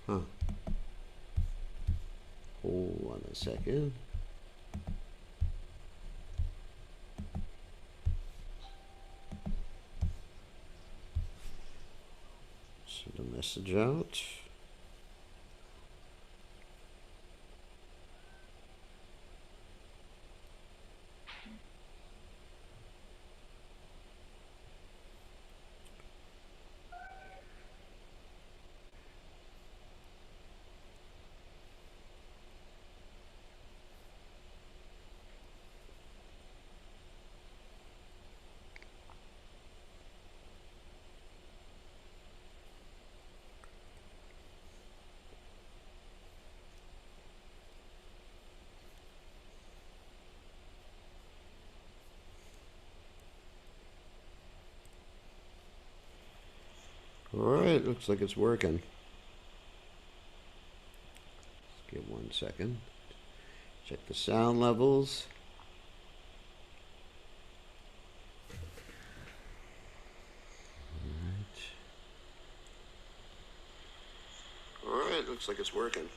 Huh. Hold on a second. Send a message out. Alright, looks like it's working. Let's give 1 second. Check the sound levels. Alright, looks like it's working.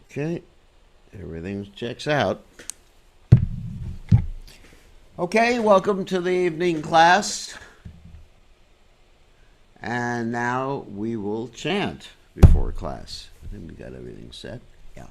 Okay, everything checks out. Okay, welcome to the evening class. And now we will chant before class. I think we got everything set. Yeah.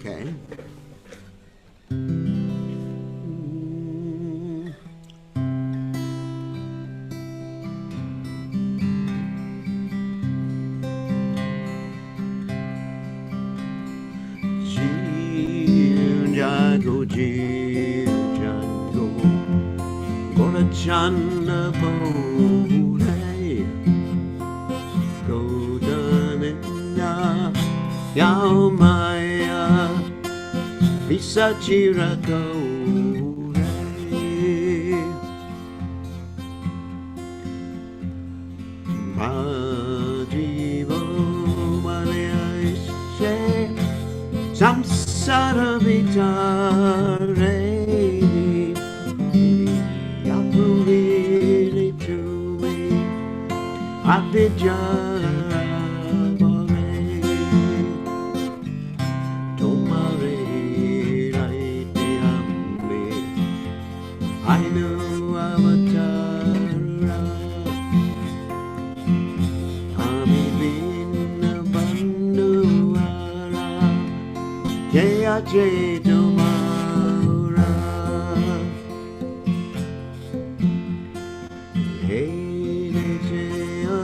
Okay. Jago, jago, gonna chanda bole, go dana, yao maya, bisa chira go. Samsara vitare, yapurili to me, abijabale, tomare raitiambe, I know avatara, amibina banduara. Jaya Chaitanya Hey Jaya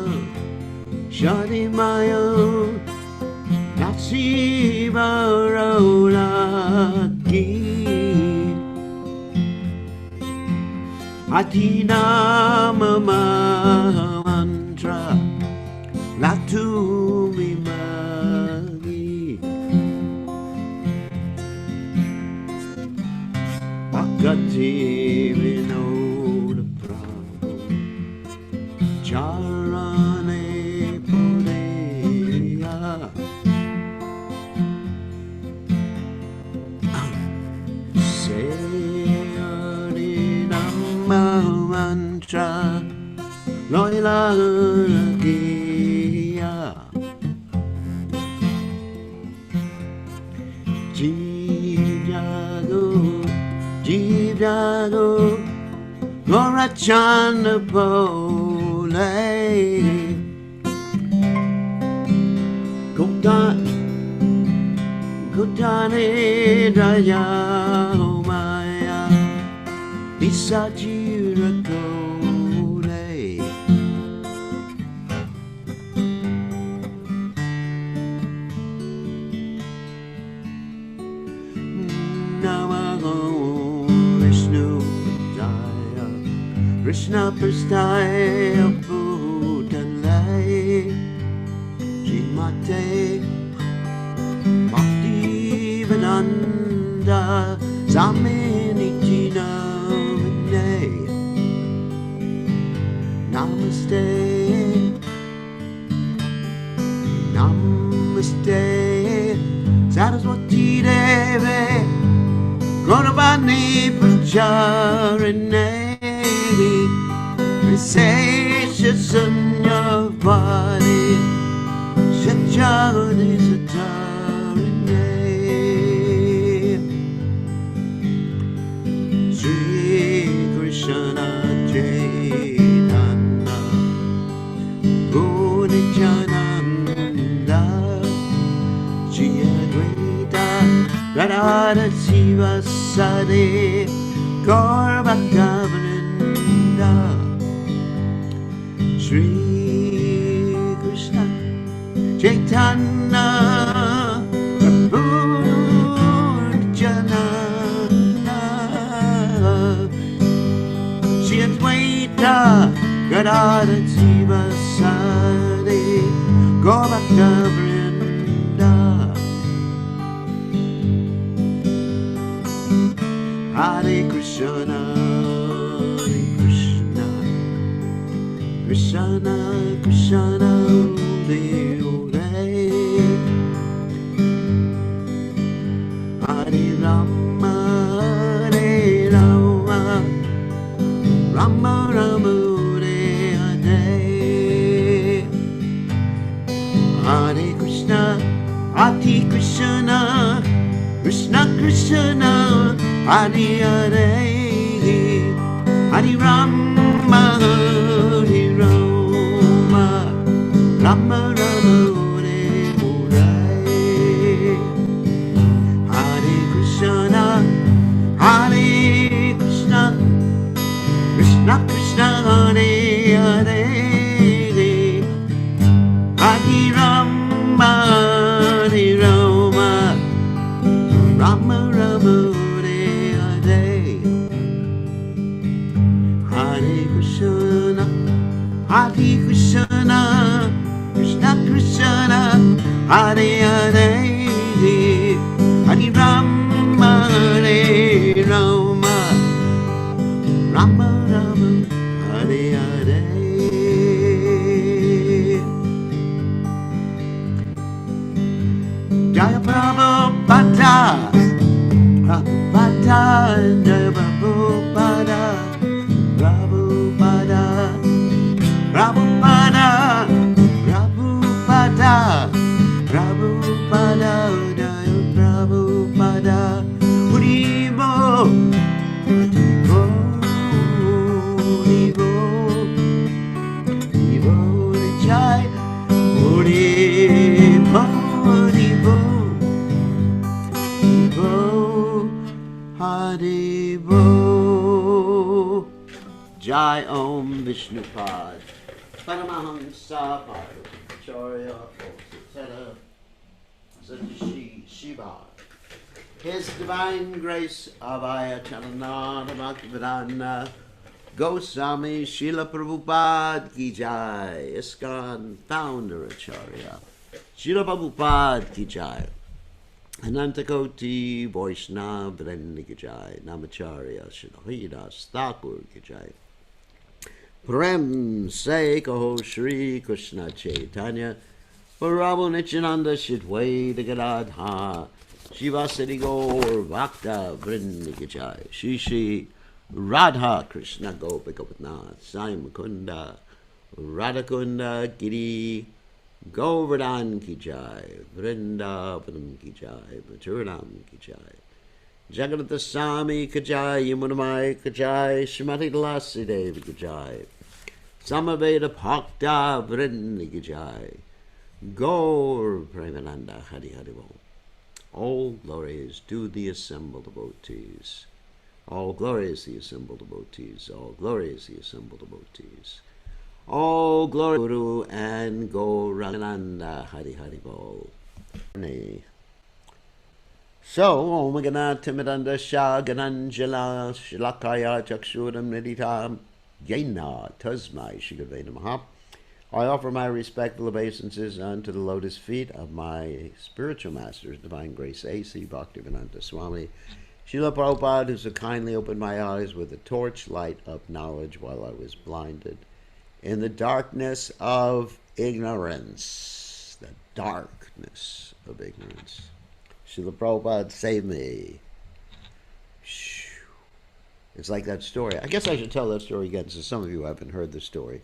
Shadi Maya Nasiba Raulaki Atina Mama Mantra Latu Mimagi Gati Vinod Prabhu Charane Pureya Seyari Namma Mantra Loila Lagiya Chanda Pole Kotane Raya Maya Bisa Jirakole Namaho Vishnu Jaya Krishna Prastaya Bhutanlay Shrimate Bhaktivedanta Saminitina Vinay Namaste Namaste Saraswati Deve Gaurabani Pracharine Visesha Sanyavadi Shachani Satarine Sri Krishna Chaitanya Purnichananda Shri Advaita Radha Shiva Sade Gaur Bhakta Shri Krishna Caitanya Prabhu Nityananda Shri Advaita Gadadha Shiva Sade Gaur Bhakta Vrinda Hare Krishna Krishna Krishna Hare Hare Rama Hare Rama Rama Rama Hare Hare Krishna Hare Krishna Krishna Krishna Hare Hare Hare Rama Hare Rama Rama Rama Hare Hare Hare Krishna Hare Krishna Krishna Krishna Hare Hare Hare Rama Hare Rama Rama Rama Hare Hare Hare Krishna Hare Krishna Krishna Krishna Hare Hare Hare Rama Hare Rama Rama Rama Hare Hare Jaya Prabhupada Prabhupada Jaya Prabhupada Prabhupada Prabhupada Prabhupada Prabhupada Jaya Prabhupada Haribo Haribo Haribo Haribo Jai Haribo Haribo Haribo Jai Om Vishnupad Paramahamsa Acharya Etc. Satishi Shiva His Divine Grace Abhaya Charanada Bhaktivedanta Goswami Srila Prabhupada Ki Jai ISKCON Founder Acharya Srila Prabhupada Ki Jai Anantakoti Vaishnava Vrinda Ki Jai Namacharya Srila Haridas Thakur Ki Jai Prem Se Kaho Shri Krishna Chaitanya Prabhu Nityananda Shidwaita Gadadha Shivasati Gaur Bhakta Vrinda Ki Jai Shri Shri Radha Krishna Gopikapatnath Sai Mukunda Radhakunda Giri Govardhan Ki Jai Vrindavanam Ki Jai Maturanam Ki Jai Jagannath Swami Kajai, Yamunamai Kajai, Shrimati Tulasi Devi Kajai, Samaveda Bhakta Vrindi Kajai, Gaur Premananda Hari Hari Bol. All glories to the assembled devotees. All glories the assembled devotees. All glories the assembled devotees. All glory Guru and Gaurananda Hari Hari Bol. So, Om Gana Timidanda Shah Gananjala Shlakaya Chakshuram Niditam Yena Tasmai Shigaveda Maha. I offer my respectful obeisances unto the lotus feet of my spiritual masters, Divine Grace A.C. Bhaktivedanta Swami, Srila Prabhupada, who so kindly opened my eyes with the torchlight of knowledge while I was blinded in the darkness of ignorance. The darkness of ignorance. Srila Prabhupada, save me. It's like that story. I guess I should tell that story again, since some of you haven't heard the story.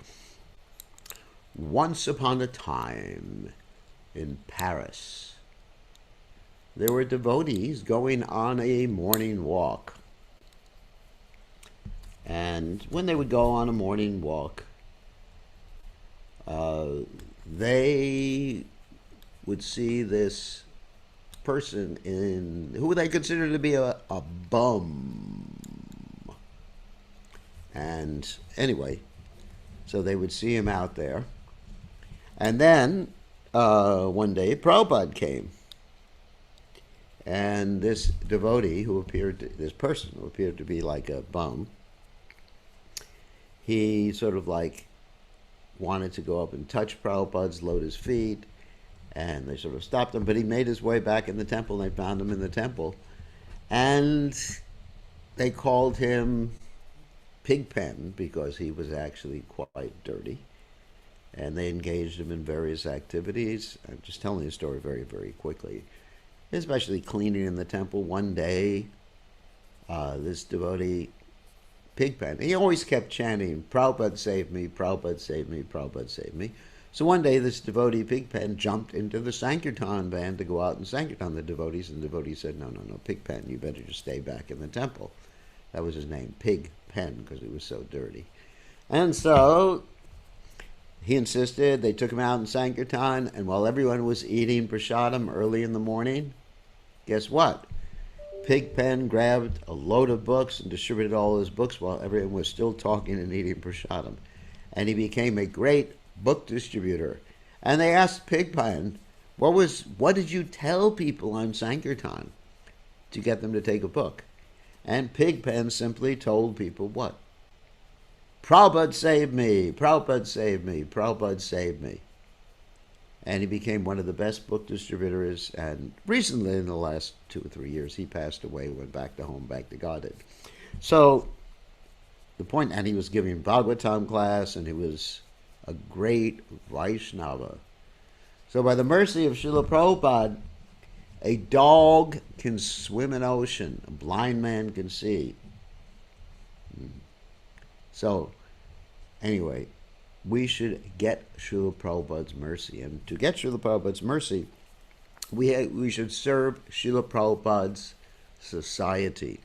Once upon a time in Paris, there were devotees going on a morning walk. And when they would go on a morning walk, they would see this person in who they considered to be a bum. And anyway, so they would see him out there. And then one day Prabhupada came. And this devotee this person who appeared to be like a bum, he sort of like wanted to go up and touch Prabhupada's lotus feet, and they sort of stopped him, but he made his way back in the temple, and they found him in the temple. And they called him Pigpen because he was actually quite dirty. And they engaged him in various activities. I'm just telling the story very, very quickly. Especially cleaning in the temple. One day, this devotee, Pigpen, he always kept chanting, Prabhupada save me, Prabhupada save me, Prabhupada save me. So one day, this devotee, Pigpen, jumped into the Sankirtan band to go out and Sankirtan the devotees. And the devotee said, no, Pigpen, you better just stay back in the temple. That was his name, Pigpen, because he was so dirty. And so he insisted. They took him out in Sankirtan, and while everyone was eating prasadam early in the morning, guess what? Pigpen grabbed a load of books and distributed all his books while everyone was still talking and eating prasadam. And he became a great book distributor. And they asked Pigpen, what did you tell people on Sankirtan to get them to take a book? And Pigpen simply told people what? Prabhupada saved me, Prabhupada saved me, Prabhupada saved me. And he became one of the best book distributors. And recently, in the last 2 or 3 years, he passed away, went back to home, back to Godhead. So the point, and he was giving Bhagavatam class, and he was a great Vaishnava. So by the mercy of Srila Prabhupada, a dog can swim an ocean, a blind man can see. So, anyway, we should get Srila Prabhupada's mercy. And to get Srila Prabhupada's mercy, we should serve Srila Prabhupada's society.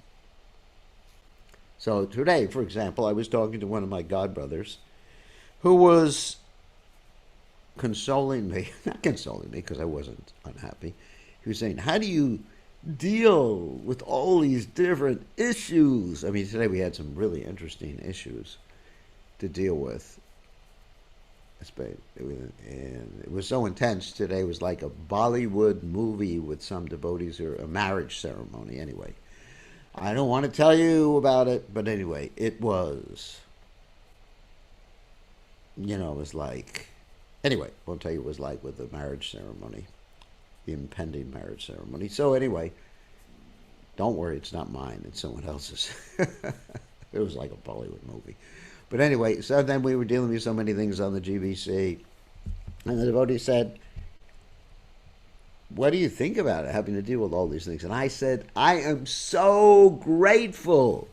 So today, for example, I was talking to one of my godbrothers who was consoling me, not consoling me because I wasn't unhappy. He was saying, how do you deal with all these different issues? I mean, today we had some really interesting issues to deal with. And it was so intense. Today was like a Bollywood movie with some devotees, or a marriage ceremony. Anyway, I don't want to tell you about it, but anyway, it was, it was like, anyway, I won't tell you what it was like with the marriage ceremony, the impending marriage ceremony. So anyway, don't worry, it's not mine, it's someone else's. It was like a Bollywood movie. But anyway, so then we were dealing with so many things on the GBC, and the devotee said, what do you think about it, having to deal with all these things? And I said, I am so grateful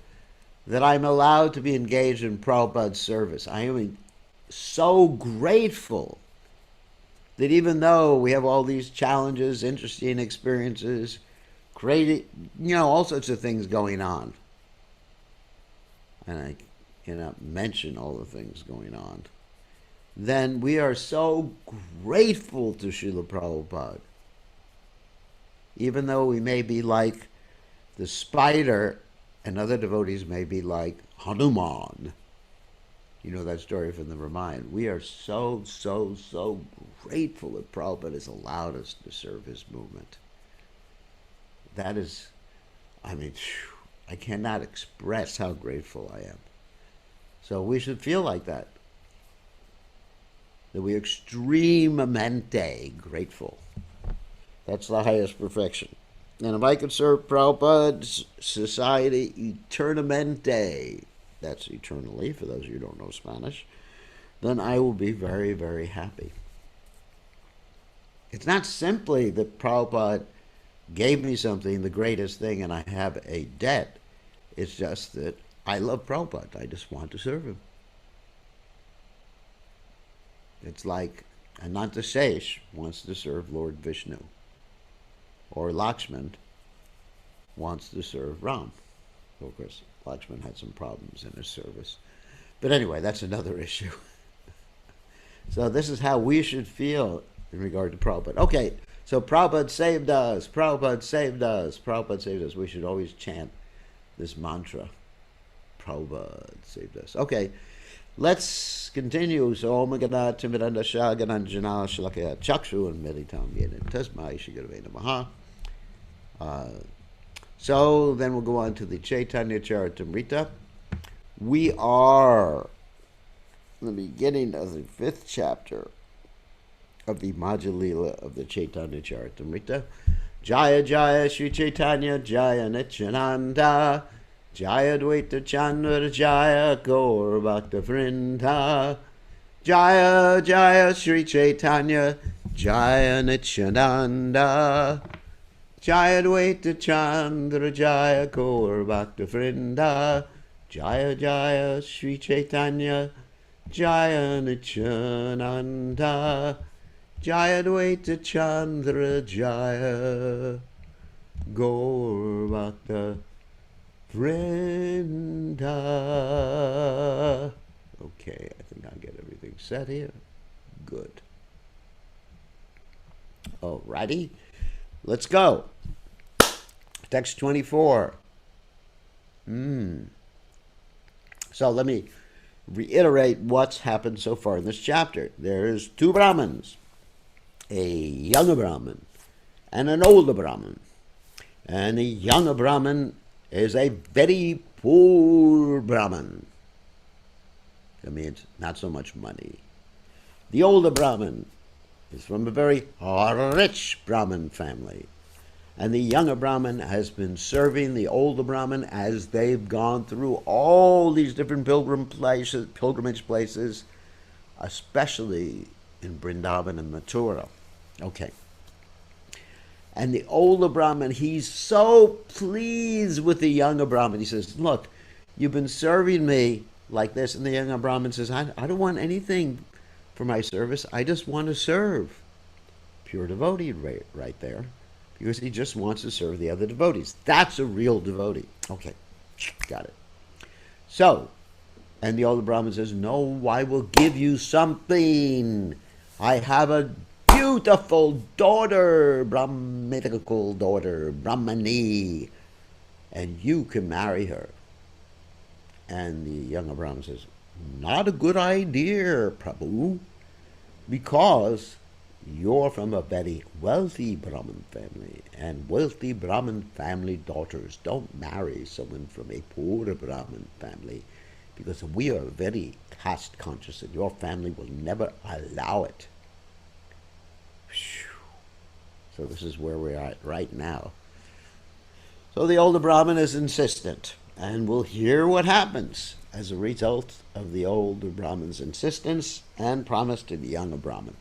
that I'm allowed to be engaged in Prabhupada's service. I am so grateful that even though we have all these challenges, interesting experiences, crazy, all sorts of things going on. And I cannot mention all the things going on. Then we are so grateful to Srila Prabhupada. Even though we may be like the spider, and other devotees may be like Hanuman. You know that story from the Ramayana. We are so, so, so grateful that Prabhupada has allowed us to serve his movement. That is, I cannot express how grateful I am. So we should feel like that. That we are extremamente grateful. That's the highest perfection. And if I could serve Prabhupada's society eternamente, that's eternally, for those of you who don't know Spanish, then I will be very, very happy. It's not simply that Prabhupada gave me something, the greatest thing, and I have a debt. It's just that I love Prabhupada. I just want to serve him. It's like Anantasesh wants to serve Lord Vishnu, or Lakshman wants to serve Ram. Of course, Lakshman had some problems in his service. But anyway, that's another issue. So this is how we should feel in regard to Prabhupada. Okay, so Prabhupada saved us, Prabhupada saved us, Prabhupada saved us. We should always chant this mantra. Prabhupada saved us. Okay, let's continue. So Om Gana Timiranda Shagananjana Shalakaya Chakshu and Meditam Yenin Tasmai Shigarve Namaha. So then we'll go on to the Caitanya Caritamrta. We are in the beginning of the 5th chapter of the Madhya lila of the Caitanya Caritamrta. Jaya Jaya Sri Caitanya Jaya Nityananda Jaya Dvaita Chandra Jaya Gaur Bhakta Vrinda Jaya Jaya Sri Caitanya Jaya Nityananda Jaya Dvaita Chandra Jaya Gaur Bhakta Vrinda Jaya Jaya Sri Caitanya Jaya Nityananda Jaya Dvaita Chandra Jaya Gaur Bhakta Vrinda. Okay, I think I'll get everything set here. Good. Alrighty, let's go. Text 24. So let me reiterate what's happened so far in this chapter. There's 2 Brahmins, a younger Brahmin and an older Brahmin. And the younger Brahmin is a very poor Brahmin. That means not so much money. The older Brahmin is from a very rich Brahmin family. And the younger Brahmin has been serving the older Brahmin as they've gone through all these different pilgrimage places, especially in Vrindavan and Mathura. Okay. And the older Brahmin, he's so pleased with the younger Brahmin. He says, look, you've been serving me like this. And the younger Brahmin says, I don't want anything for my service. I just want to serve. Pure devotee right there. Because he just wants to serve the other devotees. That's a real devotee. Okay, got it. So, and the older Brahmin says, no, I will give you something. I have a beautiful daughter, Brahminical daughter, Brahmani, and you can marry her. And the younger Brahmin says, not a good idea, Prabhu, because you're from a very wealthy Brahmin family, and wealthy Brahmin family daughters don't marry someone from a poor Brahmin family, because we are very caste conscious, and your family will never allow it. So this is where we're at right now. So the older Brahmin is insistent, and we'll hear what happens as a result of the older Brahmin's insistence and promise to the younger Brahmin.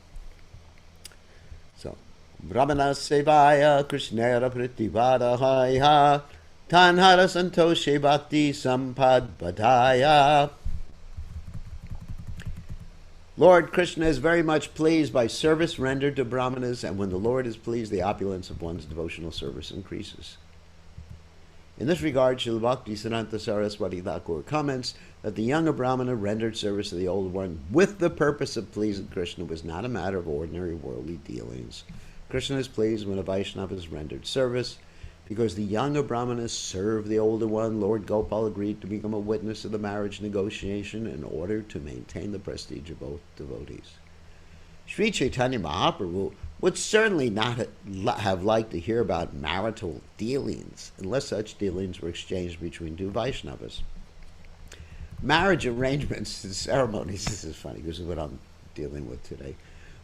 So, Brahmana Sevaya Krishnera Pritivadahaya Tanhara Santoshe Bhakti Sampad Badaya. Lord Krishna is very much pleased by service rendered to Brahmanas, and when the Lord is pleased, the opulence of one's devotional service increases. In this regard, Srila Bhaktisiddhanta Saraswati Thakur comments that the younger Brahmana rendered service to the older one with the purpose of pleasing Krishna was not a matter of ordinary worldly dealings. Krishna is pleased when a Vaishnava is rendered service. Because the younger Brahmana served the older one, Lord Gopal agreed to become a witness of the marriage negotiation in order to maintain the prestige of both devotees. Sri Chaitanya Mahaprabhu would certainly not have liked to hear about marital dealings unless such dealings were exchanged between two Vaishnavas. Marriage arrangements and ceremonies, this is funny because of what I'm dealing with today,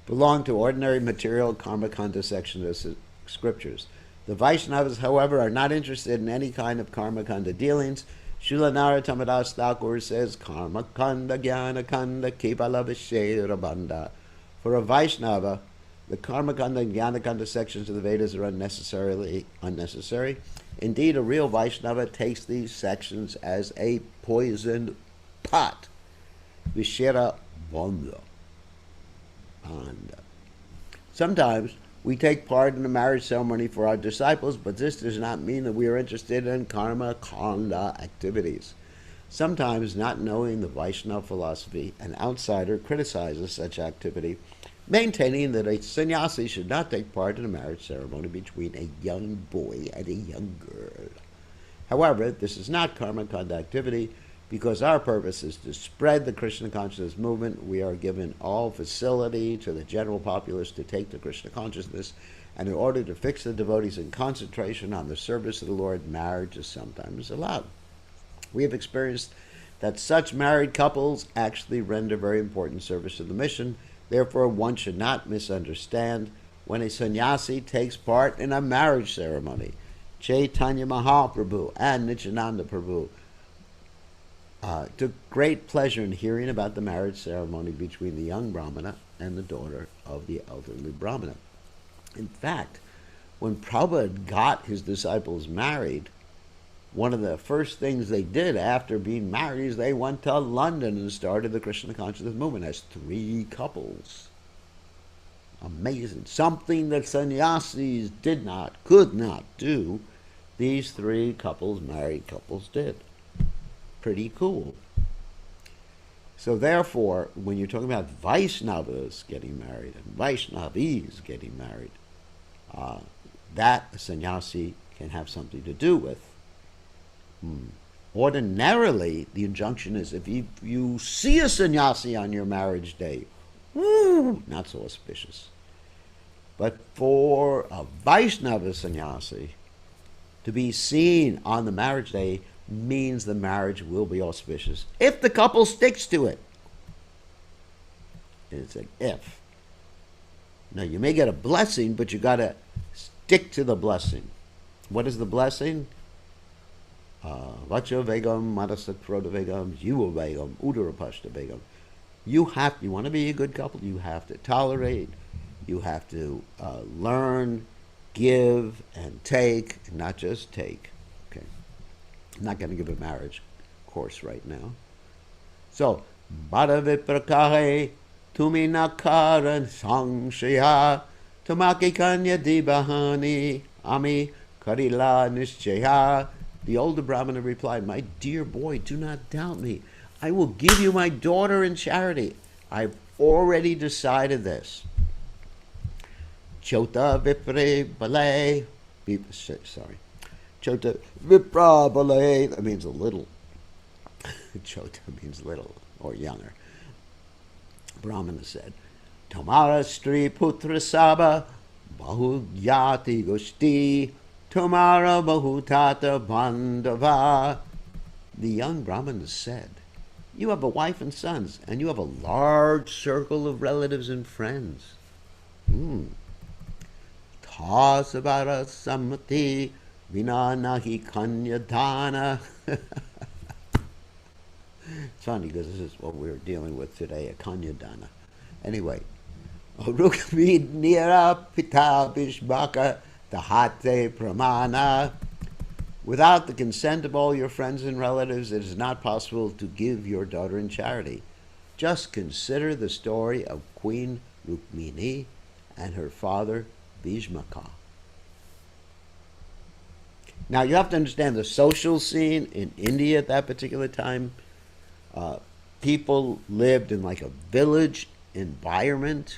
belong to ordinary material karmakanda section of the scriptures. The Vaishnavas, however, are not interested in any kind of karmakanda dealings. Srila Narottam Das Thakur says, Karmakanda Jnanakanda Kevala Vishera Bandha. For a Vaishnava, the karmakanda and jnanakanda sections of the Vedas are unnecessary. Indeed, a real Vaishnava takes these sections as a poisoned pot. Vishera Bandha. Sometimes we take part in the marriage ceremony for our disciples, but this does not mean that we are interested in karma kanda activities. Sometimes, not knowing the Vaishnava philosophy, an outsider criticizes such activity, maintaining that a sannyasi should not take part in a marriage ceremony between a young boy and a young girl. However, this is not karma kanda activity. Because our purpose is to spread the Krishna consciousness movement, we are given all facility to the general populace to take the Krishna consciousness, and in order to fix the devotees in concentration on the service of the Lord, marriage is sometimes allowed. We have experienced that such married couples actually render very important service to the mission. Therefore, one should not misunderstand when a sannyasi takes part in a marriage ceremony. Chaitanya Mahaprabhu and Nityananda Prabhu took great pleasure in hearing about the marriage ceremony between the young Brahmana and the daughter of the elderly Brahmana. In fact, when Prabhupada got his disciples married, one of the first things they did after being married is they went to London and started the Krishna consciousness movement as 3 couples. Amazing. Something that sannyasis could not do, these 3 couples, married couples, did. Pretty cool. So therefore, when you're talking about Vaishnavas getting married and Vaishnavis getting married, that a sannyasi can have something to do with. Ordinarily, the injunction is if you see a sannyasi on your marriage day, not so auspicious. But for a Vaishnava sannyasi to be seen on the marriage day means the marriage will be auspicious if the couple sticks to it. It's an if. Now, you may get a blessing, but you got to stick to the blessing. What is the blessing? Vacha Vegam, Madasakroda Vegam, Jiva Vegam, Udarapashta Vegam. You want to be a good couple, you have to tolerate, you have to learn, give, and take, and not just take. Okay. I'm not going to give a marriage course right now. So, Bada Viprakahe, Tumi Nakaran Sangshaya, Tamaki Kanya Dibahani, Ami Karila Nishchaya. The older Brahmana replied, "My dear boy, do not doubt me. I will give you my daughter in charity. I've already decided this." Chota Vipre Balay. Chota Vipra Balay. That means a little. Chota means little or younger. Brahmana said, Tomara Stri Putra Saba Bahu Yati Gushti Tomara Bahutata Bandava. The young Brahmana said, "You have a wife and sons, and you have a large circle of relatives and friends. Tasabara Samati Vina Nahi Kanya Dana." It's funny because this is what we're dealing with today, a Kanya Dana. Anyway, Rukmid Nira Pita Bishbaka Tahate Pramana. Without the consent of all your friends and relatives, it is not possible to give your daughter in charity. Just consider the story of Queen Rukmini and her father Bhishmaka. Now you have to understand the social scene in India at that particular time. Uh, People lived in like a village environment,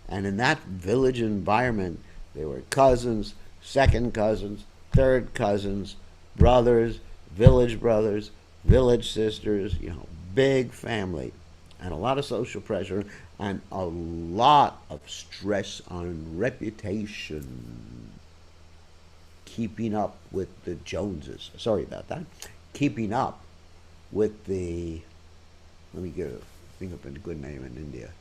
and in that village environment, they were cousins, second cousins, third cousins, brothers, village sisters, big family, and a lot of social pressure, and a lot of stress on reputation, keeping up with the Joneses. Sorry about that. Keeping up with the, let me think of a good name in India.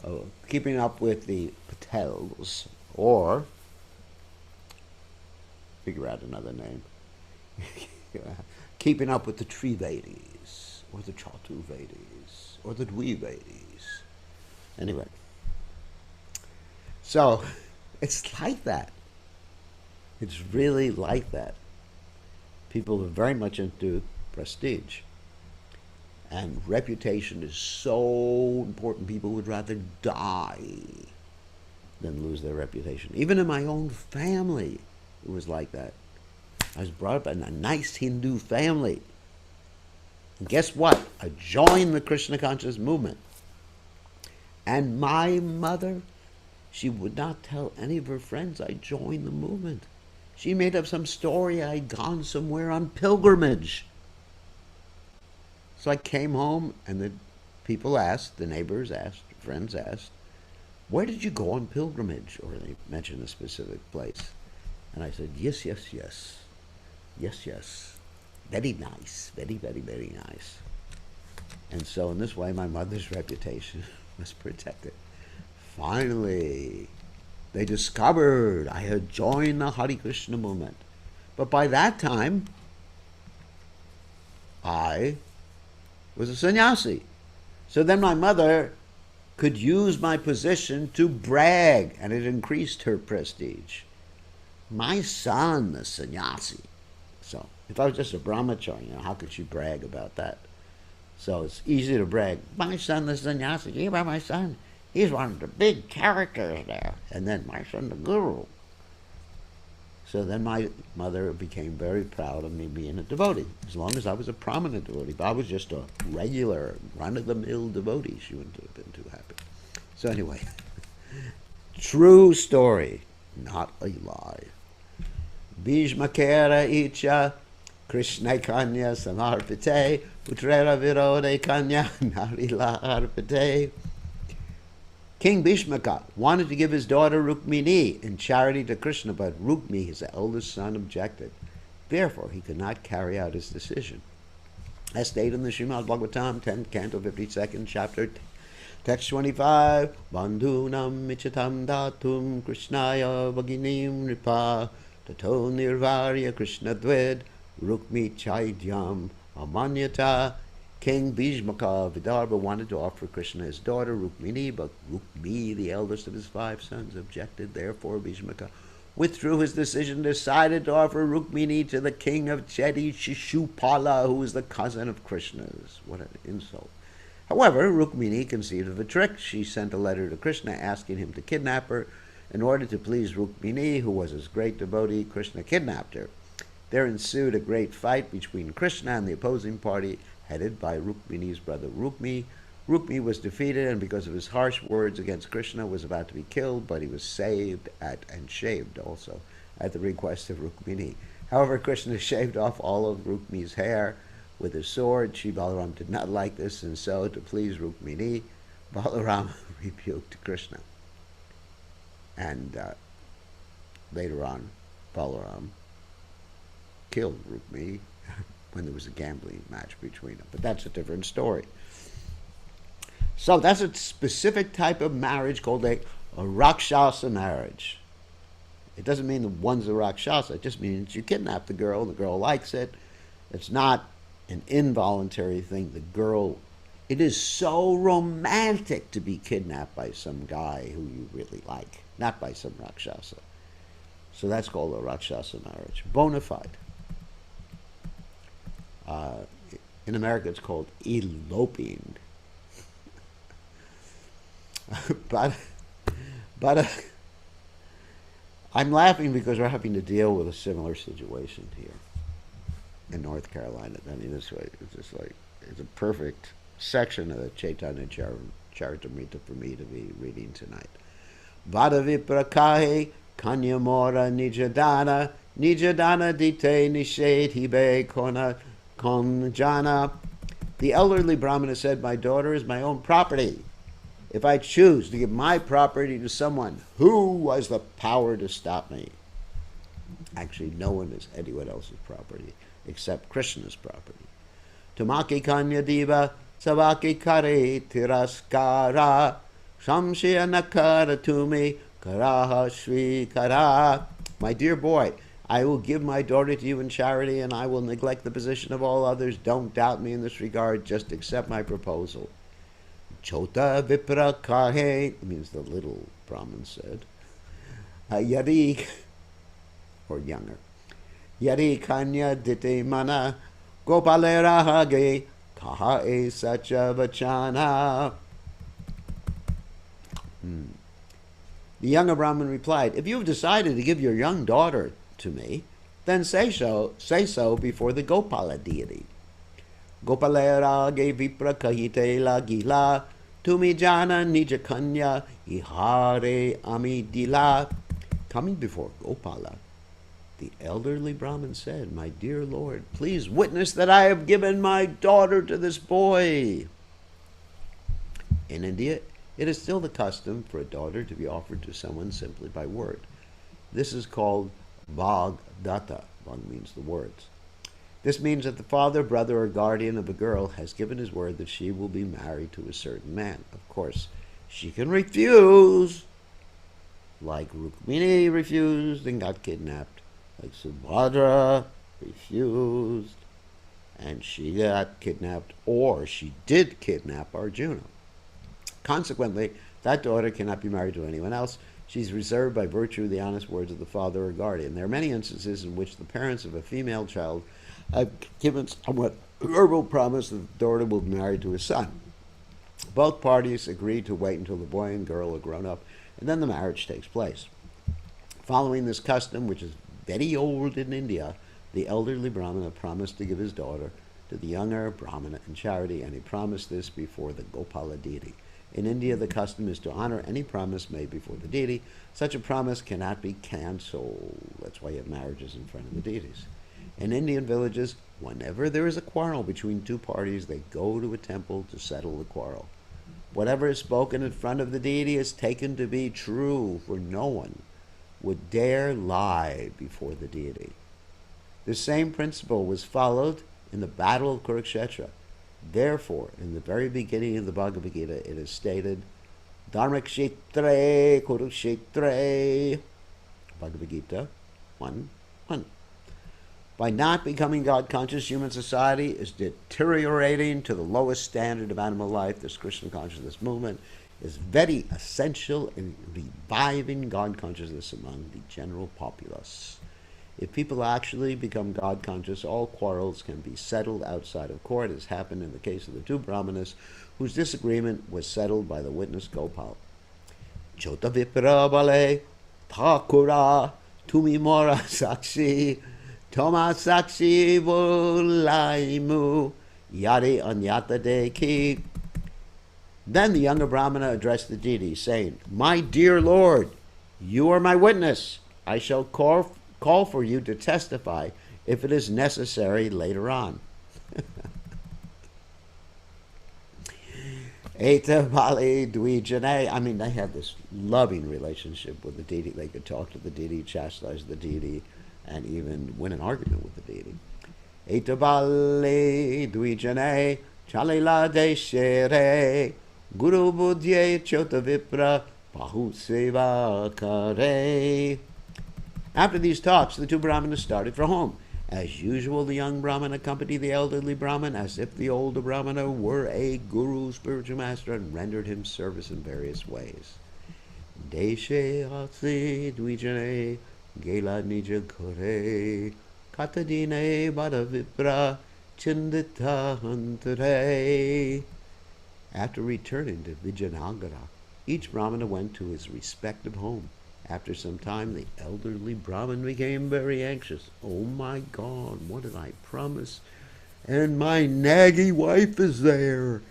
Oh, keeping up with the Patels, or figure out another name. Keeping up with the Trivedis, or the Chaturvedis, or the Dvivedis. Anyway, so it's like that. It's really like that. People are very much into prestige. And reputation is so important. People would rather die than lose their reputation. Even in my own family, it was like that. I was brought up in a nice Hindu family. And guess what? I joined the Krishna conscious movement. And my mother, she would not tell any of her friends I joined the movement. She made up some story I'd gone somewhere on pilgrimage. So I came home, and the people asked, the neighbors asked, friends asked, where did you go on pilgrimage? Or they mentioned a specific place. And I said, yes, yes, yes. Yes, yes. Very nice. Very, very, very nice. And so in this way, my mother's reputation was protected. Finally, they discovered I had joined the Hare Krishna movement. But by that time, I was a sannyasi. So then my mother could use my position to brag, and it increased her prestige. My son, the sannyasi. So if I was just a brahmachari, how could she brag about that? So it's easy to brag. My son, the sannyasi. You about my son? He's one of the big characters there. And then my son, the guru. So then my mother became very proud of me being a devotee, as long as I was a prominent devotee. If I was just a regular, run-of-the-mill devotee, she wouldn't have been too happy. So anyway, true story, not a lie. Bhishmakera icha Krishna kanya samarpite putrera virode kanya narila arpite. King Bhishmaka wanted to give his daughter Rukmini in charity to Krishna, but Rukmi, his eldest son, objected. Therefore, he could not carry out his decision. As stated in the Srimad Bhagavatam, 10th canto, 52nd chapter, text 25, Bandhunam michatam datum Krishnaya vaginim nipa tato nirvarya Krishna dved Rukmi chaidyam amanyata. King Bhishmaka of Vidarbha wanted to offer Krishna his daughter Rukmini, but Rukmi, the eldest of his 5 sons, objected. Therefore, Bhishmaka withdrew his decision, decided to offer Rukmini to the king of Chedi, Shishupala, who was the cousin of Krishna's. What an insult. However, Rukmini conceived of a trick. She sent a letter to Krishna asking him to kidnap her. In order to please Rukmini, who was his great devotee, Krishna kidnapped her. There ensued a great fight between Krishna and the opposing party, headed by Rukmini's brother Rukmi. Rukmi was defeated, and because of his harsh words against Krishna, was about to be killed, but he was saved and shaved also at the request of Rukmini. However, Krishna shaved off all of Rukmi's hair with his sword. Shri Balaram did not like this, and so, to please Rukmini, Balaram rebuked Krishna. And later on, Balaram killed Rukmi when there was a gambling match between them. But that's a different story. So that's a specific type of marriage called a Rakshasa marriage. It doesn't mean the one's a Rakshasa. It just means you kidnap the girl likes it. It's not an involuntary thing. It is so romantic to be kidnapped by some guy who you really like, not by some Rakshasa. So that's called a Rakshasa marriage. Bona fide. In America, it's called eloping. but I'm laughing because we're having to deal with a similar situation here in North Carolina. I mean, it's just like it's a perfect section of the Caitanya Caritamrta for me to be reading tonight. Vadaviprakahe kanyamora nijadana nijadana dite nishade hibe kona konjana. The elderly Brahmana said, "My daughter is my own property. If I choose to give my property to someone, who has the power to stop me?" Actually, no one is anyone else's property except Krishna's property. Tumaki kanya diva savaki kare tiraskara shamshya nakara tumi karaha shri kara. My dear boy, I will give my daughter to you in charity, and I will neglect the position of all others. Don't doubt me in this regard. Just accept my proposal. Chota vipra kahe, means the little Brahmin said. Yadi, or younger. Yadi kanya dite mana gopalera hage kaha e sacha vachana. The younger Brahmin replied, "If you have decided to give your young daughter to me, then say so before the Gopala deity. Gopalera ge vipra kahite la gila tumi jana nija kanya ihare ami dila." Coming before Gopala, the elderly Brahmin said, "My dear Lord, please witness that I have given my daughter to this boy." In India, it is still the custom for a daughter to be offered to someone simply by word. This is called Vagdatta. Vag means the words. This means that the father, brother, or guardian of a girl has given his word that she will be married to a certain man. Of course, she can refuse, like Rukmini refused and got kidnapped, like Subhadra refused and she got kidnapped, or she did kidnap Arjuna. Consequently, that daughter cannot be married to anyone else. She's reserved by virtue of the honest words of the father or guardian. There are many instances in which the parents of a female child have given somewhat verbal promise that the daughter will be married to his son. Both parties agree to wait until the boy and girl are grown up, and then the marriage takes place. Following this custom, which is very old in India, the elderly Brahmana promised to give his daughter to the younger Brahmana in charity, and he promised this before the Gopala deity. In India, the custom is to honor any promise made before the deity. Such a promise cannot be cancelled. That's why you have marriages in front of the deities. In Indian villages, whenever there is a quarrel between two parties, they go to a temple to settle the quarrel. Whatever is spoken in front of the deity is taken to be true, for no one would dare lie before the deity. The same principle was followed in the Battle of Kurukshetra. Therefore, in the very beginning of the Bhagavad Gita, it is stated, Dharmakshetre Kurukshetre, Bhagavad Gita 1:1. By not becoming God-conscious, human society is deteriorating to the lowest standard of animal life. This Krishna consciousness movement is very essential in reviving God consciousness among the general populace. If people actually become God conscious, all quarrels can be settled outside of court, as happened in the case of the two Brahmanas, whose disagreement was settled by the witness Gopal. Chota vipra bale thakura tumi mora sakshi toma sakshi volaimu yari anyata deki. Then the younger Brahmana addressed the deity, saying, "My dear Lord, you are my witness. I shall call for you to testify if it is necessary later on." Eta Bali Dvijane. I mean, they had this loving relationship with the deity. They could talk to the deity, chastise the deity, and even win an argument with the deity. Eta Bali Dvijane Chalila Deshere Guru Budye Chota Vipra Bahu Seva Kare. After these talks, the two Brahmanas started for home. As usual, the young Brahman accompanied the elderly Brahman as if the older Brahmana were a guru, spiritual master, and rendered him service in various ways. Deshe Hatsi Dvijane Gela Nija Kore Katadine Badavipra Chindita Hantare. After returning to Vijayanagara, each Brahmana went to his respective home After some time, the elderly Brahmin became very anxious. Oh my God, what did I promise? And my naggy wife is there.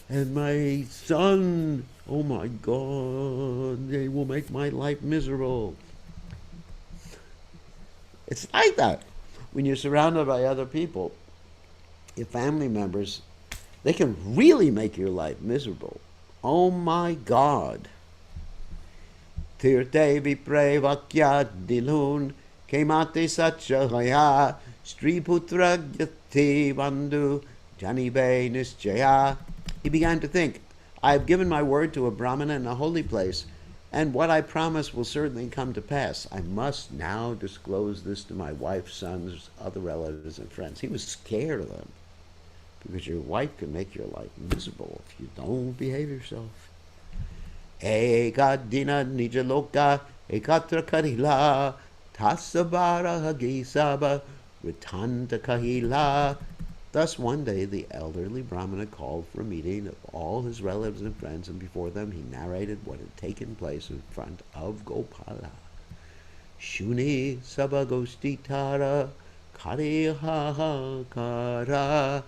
And my son, oh my God, they will make my life miserable. It's like that. When you're surrounded by other people, your family members, they can really make your life miserable. Oh my God. Tirte vipre vakya dilun kemate satchaya striputra gyati bandhu janibe nischaya. He began to think, I have given my word to a Brahmana in a holy place, and what I promise will certainly come to pass. I must now disclose this to my wife, sons, other relatives, and friends. He was scared of them, because your wife can make your life miserable if you don't behave yourself. Eka dina nijaloka ekatra karila tasabara hagisaba ritanta kahila. Thus one day the elderly Brahmana called for a meeting of all his relatives and friends, and before them he narrated what had taken place in front of Gopala. Shuni sabagostitara kariha kara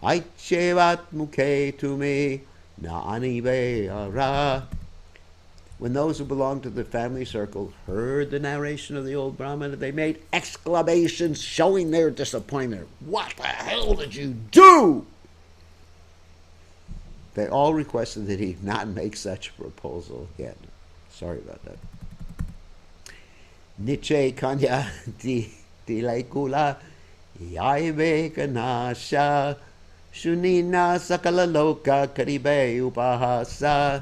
aichevat mukhe tume na anibeara. When those who belonged to the family circle heard the narration of the old Brahmana, they made exclamations showing their disappointment. What the hell did you do? They all requested that he not make such a proposal again. Sorry about that. Niche kanya di lekula yaive kanasha shunina sakala loka karibe upahasa.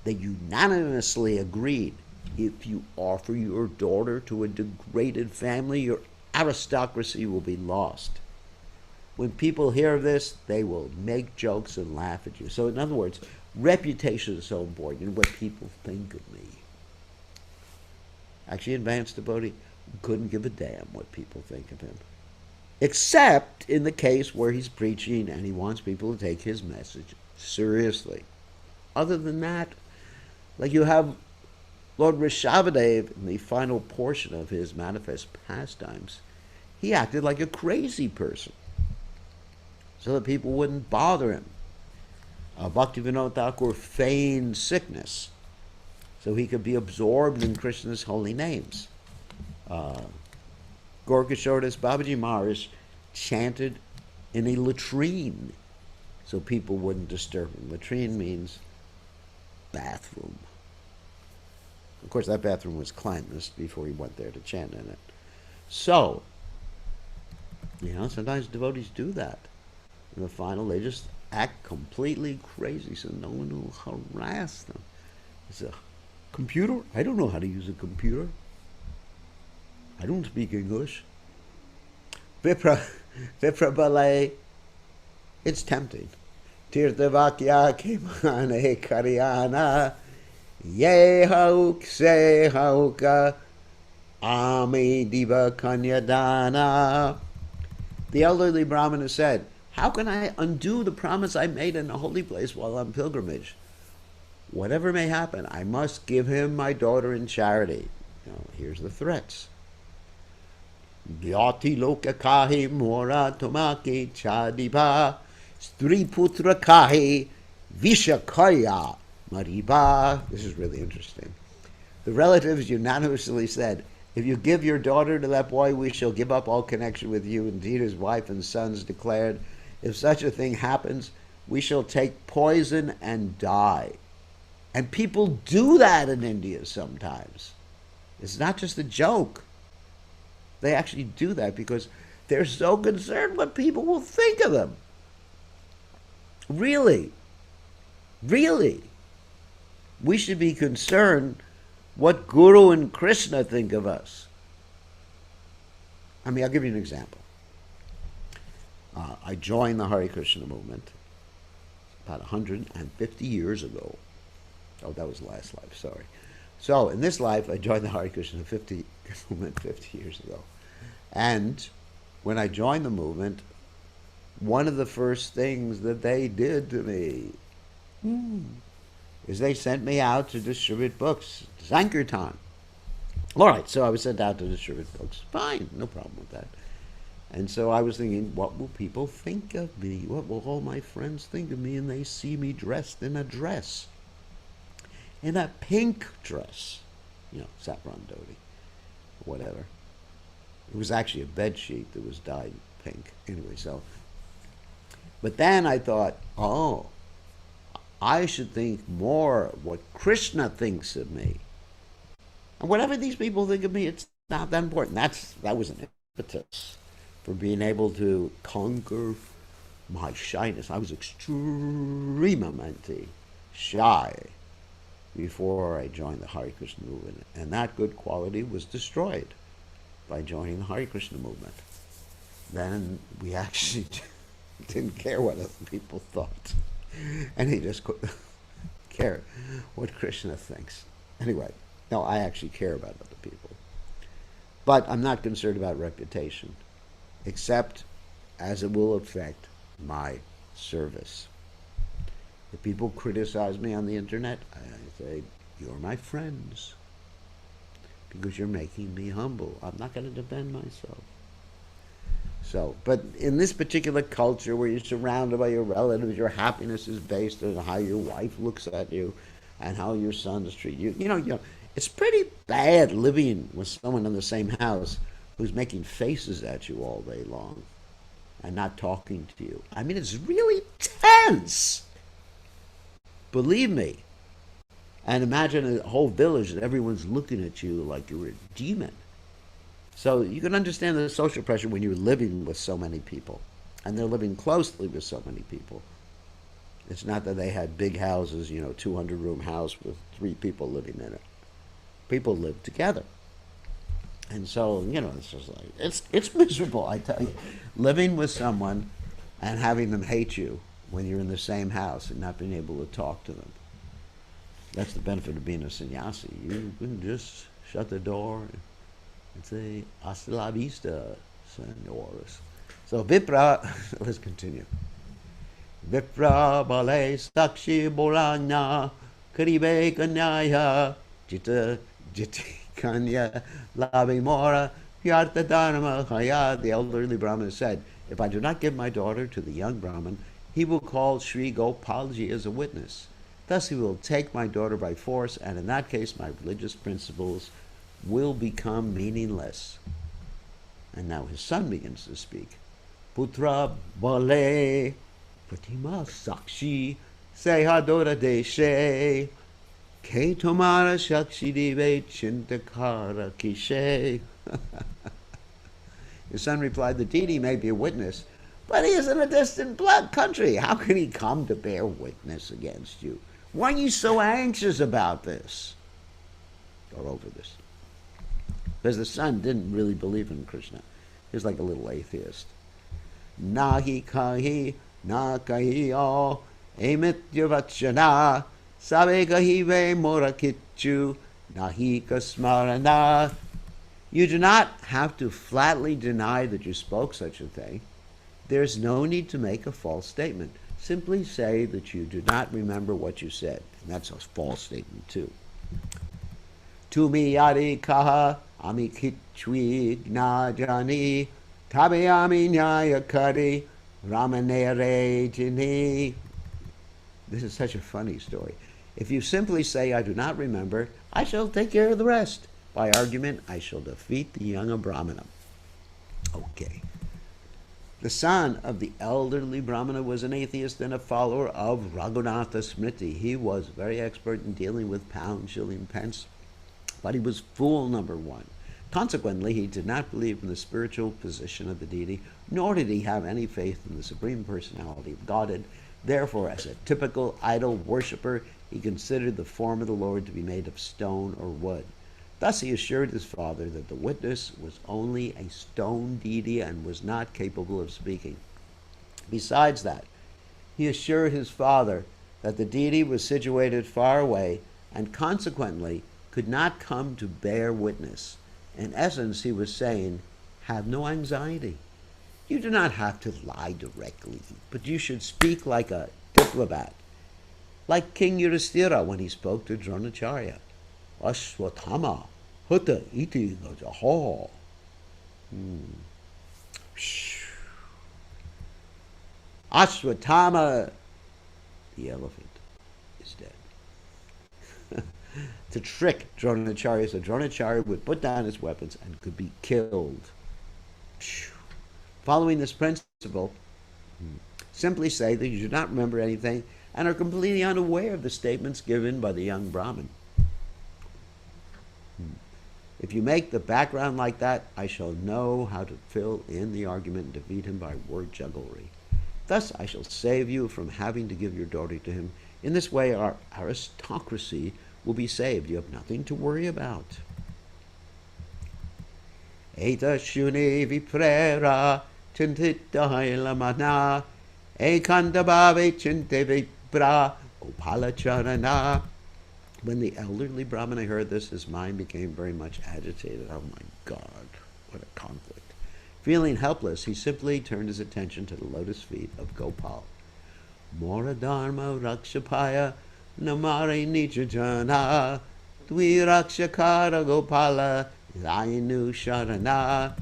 They unanimously agreed, if you offer your daughter to a degraded family, your aristocracy will be lost. When people hear of this, they will make jokes and laugh at you. So in other words, reputation is so important, what people think of me. Actually, advanced devotee couldn't give a damn what people think of him. Except in the case where he's preaching and he wants people to take his message seriously. Other than that, like you have Lord Rishabhadev in the final portion of his manifest pastimes, he acted like a crazy person so that people wouldn't bother him. Bhaktivinoda Thakur feigned sickness so he could be absorbed in Krishna's holy names. Gorkashodas Babaji Maharaj chanted in a latrine so people wouldn't disturb him. Latrine means bathroom. Of course, that bathroom was cleansed before he went there to chant in it. So, sometimes devotees do that. In the final, they just act completely crazy so no one will harass them. It's a computer? I don't know how to use a computer. I don't speak English. Viprabale, it's tempting. Tirthavakya Kimane Karyana Ye Hauk Se Hauka Ame Diva Kanyadana. The elderly Brahmana said, how can I undo the promise I made in a holy place while on pilgrimage? Whatever may happen, I must give him my daughter in charity. Here's the threats. Vyati loka kahi mora tomaki chadiba Striputra kahi vishakaya mariba. This is really interesting. The relatives unanimously said, if you give your daughter to that boy, we shall give up all connection with you. Indeed, his wife and sons declared, if such a thing happens, we shall take poison and die. And people do that in India sometimes. It's not just a joke. They actually do that because they're so concerned what people will think of them. Really. We should be concerned what Guru and Krishna think of us. I'll give you an example. I joined the Hare Krishna movement about 150 years ago. Oh, that was the last life, sorry. So, in this life, I joined the Hare Krishna movement 50 years ago. And when I joined the movement, one of the first things that they did to me is they sent me out to distribute books. Sankirtan. All right, so I was sent out to distribute books. Fine, no problem with that. And so I was thinking, what will people think of me? What will all my friends think of me? And they see me dressed in a dress, in a pink dress, saffron dhoti, whatever. It was actually a bed sheet that was dyed pink. Anyway, but then I thought, oh, I should think more what Krishna thinks of me. And whatever these people think of me, it's not that important. That was an impetus for being able to conquer my shyness. I was extremely shy before I joined the Hare Krishna movement. And that good quality was destroyed by joining the Hare Krishna movement. Then we actually didn't care what other people thought. And he just couldn't care what Krishna thinks. Anyway, no, I actually care about other people. But I'm not concerned about reputation, except as it will affect my service. If people criticize me on the internet, I say, you're my friends, because you're making me humble. I'm not going to defend myself. But in this particular culture where you're surrounded by your relatives, your happiness is based on how your wife looks at you and how your sons treat you. It's pretty bad living with someone in the same house who's making faces at you all day long and not talking to you. I mean, it's really tense. Believe me. And imagine a whole village that everyone's looking at you like you're a demon. So you can understand the social pressure when you're living with so many people. And they're living closely with so many people. It's not that they had big houses, 200-room house with 3 people living in it. People live together. And so, it's just like, it's miserable, I tell you. Living with someone and having them hate you when you're in the same house and not being able to talk to them. That's the benefit of being a sannyasi. You can just shut the door and say, hasta la vista, senores. So Vipra, let's continue. Vipra bale sakshi bolanya karibe kanyaya jita kanya labi mora pyarta dharma haya. The elderly Brahmin said, if I do not give my daughter to the young Brahmin, he will call Sri Gopalji as a witness. Thus he will take my daughter by force, and in that case my religious principles will become meaningless. And now his son begins to speak. Putra bale pratima sakshi sehadora deshe ke tomara sakshi dive chintakara kishe. His son replied, the deity may be a witness, but he is in a distant blood country. How can he come to bear witness against you? Why are you so anxious about this? Or over this? Because the son didn't really believe in Krishna. He was like a little atheist. Nahi kahi na kahi o emityavachana sabe kahive morakichu nahi kasmarana. You do not have to flatly deny that you spoke such a thing. There's no need to make a false statement. Simply say that you do not remember what you said. And that's a false statement too. Tumi yadi kaha ami kichwi gnajani tabayami nyayakari ramanere jini. This is such a funny story. If you simply say, I do not remember, I shall take care of the rest. By argument, I shall defeat the young Brahmana. Okay. The son of the elderly Brahmana was an atheist and a follower of Raghunatha Smriti. He was very expert in dealing with pound, shilling, pence, but he was fool number 1. Consequently, he did not believe in the spiritual position of the deity, nor did he have any faith in the Supreme Personality of Godhead. Therefore, as a typical idol worshipper, he considered the form of the Lord to be made of stone or wood. Thus he assured his father that the witness was only a stone deity and was not capable of speaking. Besides that, he assured his father that the deity was situated far away and consequently could not come to bear witness. In essence, he was saying, have no anxiety. You do not have to lie directly, but you should speak like a diplomat. like King Yudhishthira when he spoke to Dronacharya. Ashwatthama hutta iti gajaha. Ashwatthama, the elephant, is dead. To trick Dronacharya, so Dronacharya would put down his weapons and could be killed. Following this principle, simply say that you do not remember anything and are completely unaware of the statements given by the young Brahmin. If you make the background like that, I shall know how to fill in the argument and defeat him by word jugglery. Thus I shall save you from having to give your daughter to him. In this way our aristocracy will be saved. You have nothing to worry about. Eta shune viprera chintita lamana ekandabave chinte vipra upalacharana. When the elderly Brahmana heard this, his mind became very much agitated. Oh my God, what a conflict. Feeling helpless, he simply turned his attention to the lotus feet of Gopal. Moradharma rakshapaya namare nijajana dvirakshakara gopala layanu sharana.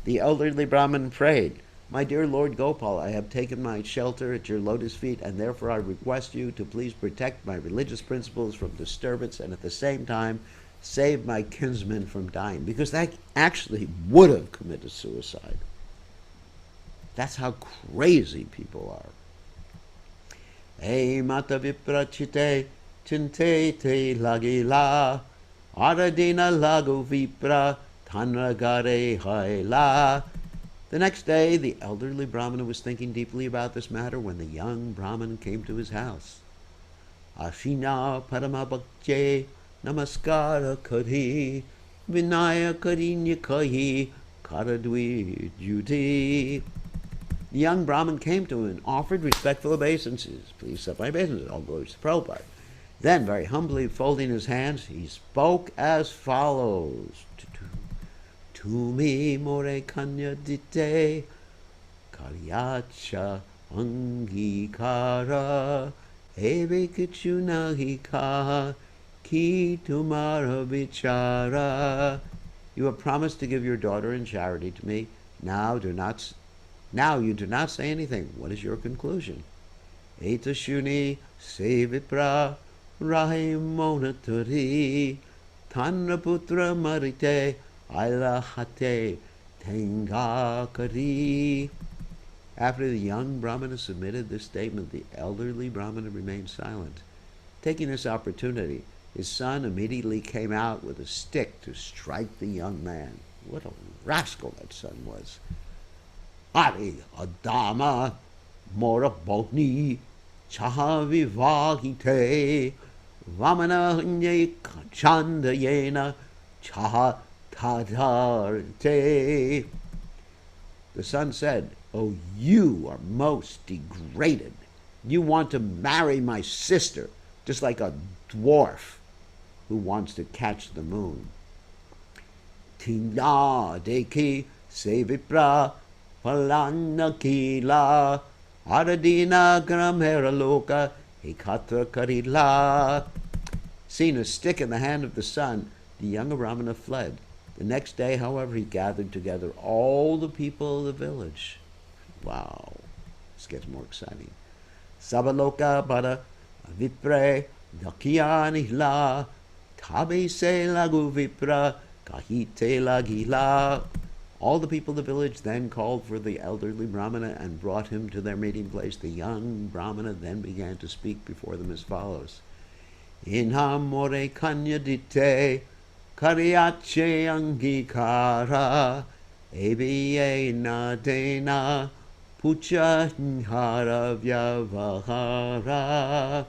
The elderly Brahmin prayed, my dear Lord Gopal, I have taken my shelter at your lotus feet, and therefore I request you to please protect my religious principles from disturbance and at the same time save my kinsman from dying, because that actually would have committed suicide. That's how crazy people are. Hey mata viprachite chinte te lagila aradina lagu vipra tanragare haila. The next day, the elderly Brahmana was thinking deeply about this matter when the young Brahmin came to his house. Ashina paramabhakye namaskara kari vinaya karinya kahi karadvi juti. The young Brahmin came to him and offered respectful obeisances. Please accept my obeisances. All glory to Prabhupada. Then, very humbly folding his hands, he spoke as follows. Tumi more kanya dite karyacha angikara eve kichunahika ki tumara vichara. You have promised to give your daughter in charity to me. Now you do not say anything. What is your conclusion? Eta shuni sevipra rahimonatari tanraputra marite Ailahate Tengakari. After the young Brahmana submitted this statement, the elderly Brahmana remained silent. Taking this opportunity, his son immediately came out with a stick to strike the young man. What a rascal that son was. Ari Adama Moraboni Chahavivahite Vamana Nye Chandayena Chaha Tadarte. The son said, oh, you are most degraded. You want to marry my sister, just like a dwarf who wants to catch the moon. Tina deki sevipra palanakila aradina gramhera loka hikatra karila. Seeing a stick in the hand of the son, the young Brahmana fled. The next day, however, he gathered together all the people of the village. Wow, this gets more exciting. Sabaloka bada vipre dakyani la tabe se lagu vipra kahite lagila. All the people of the village then called for the elderly Brahmana and brought him to their meeting place. The young Brahmana then began to speak before them as follows. Inham more kanya dite Karyache angikara aba na dena pucha hara vyavahara.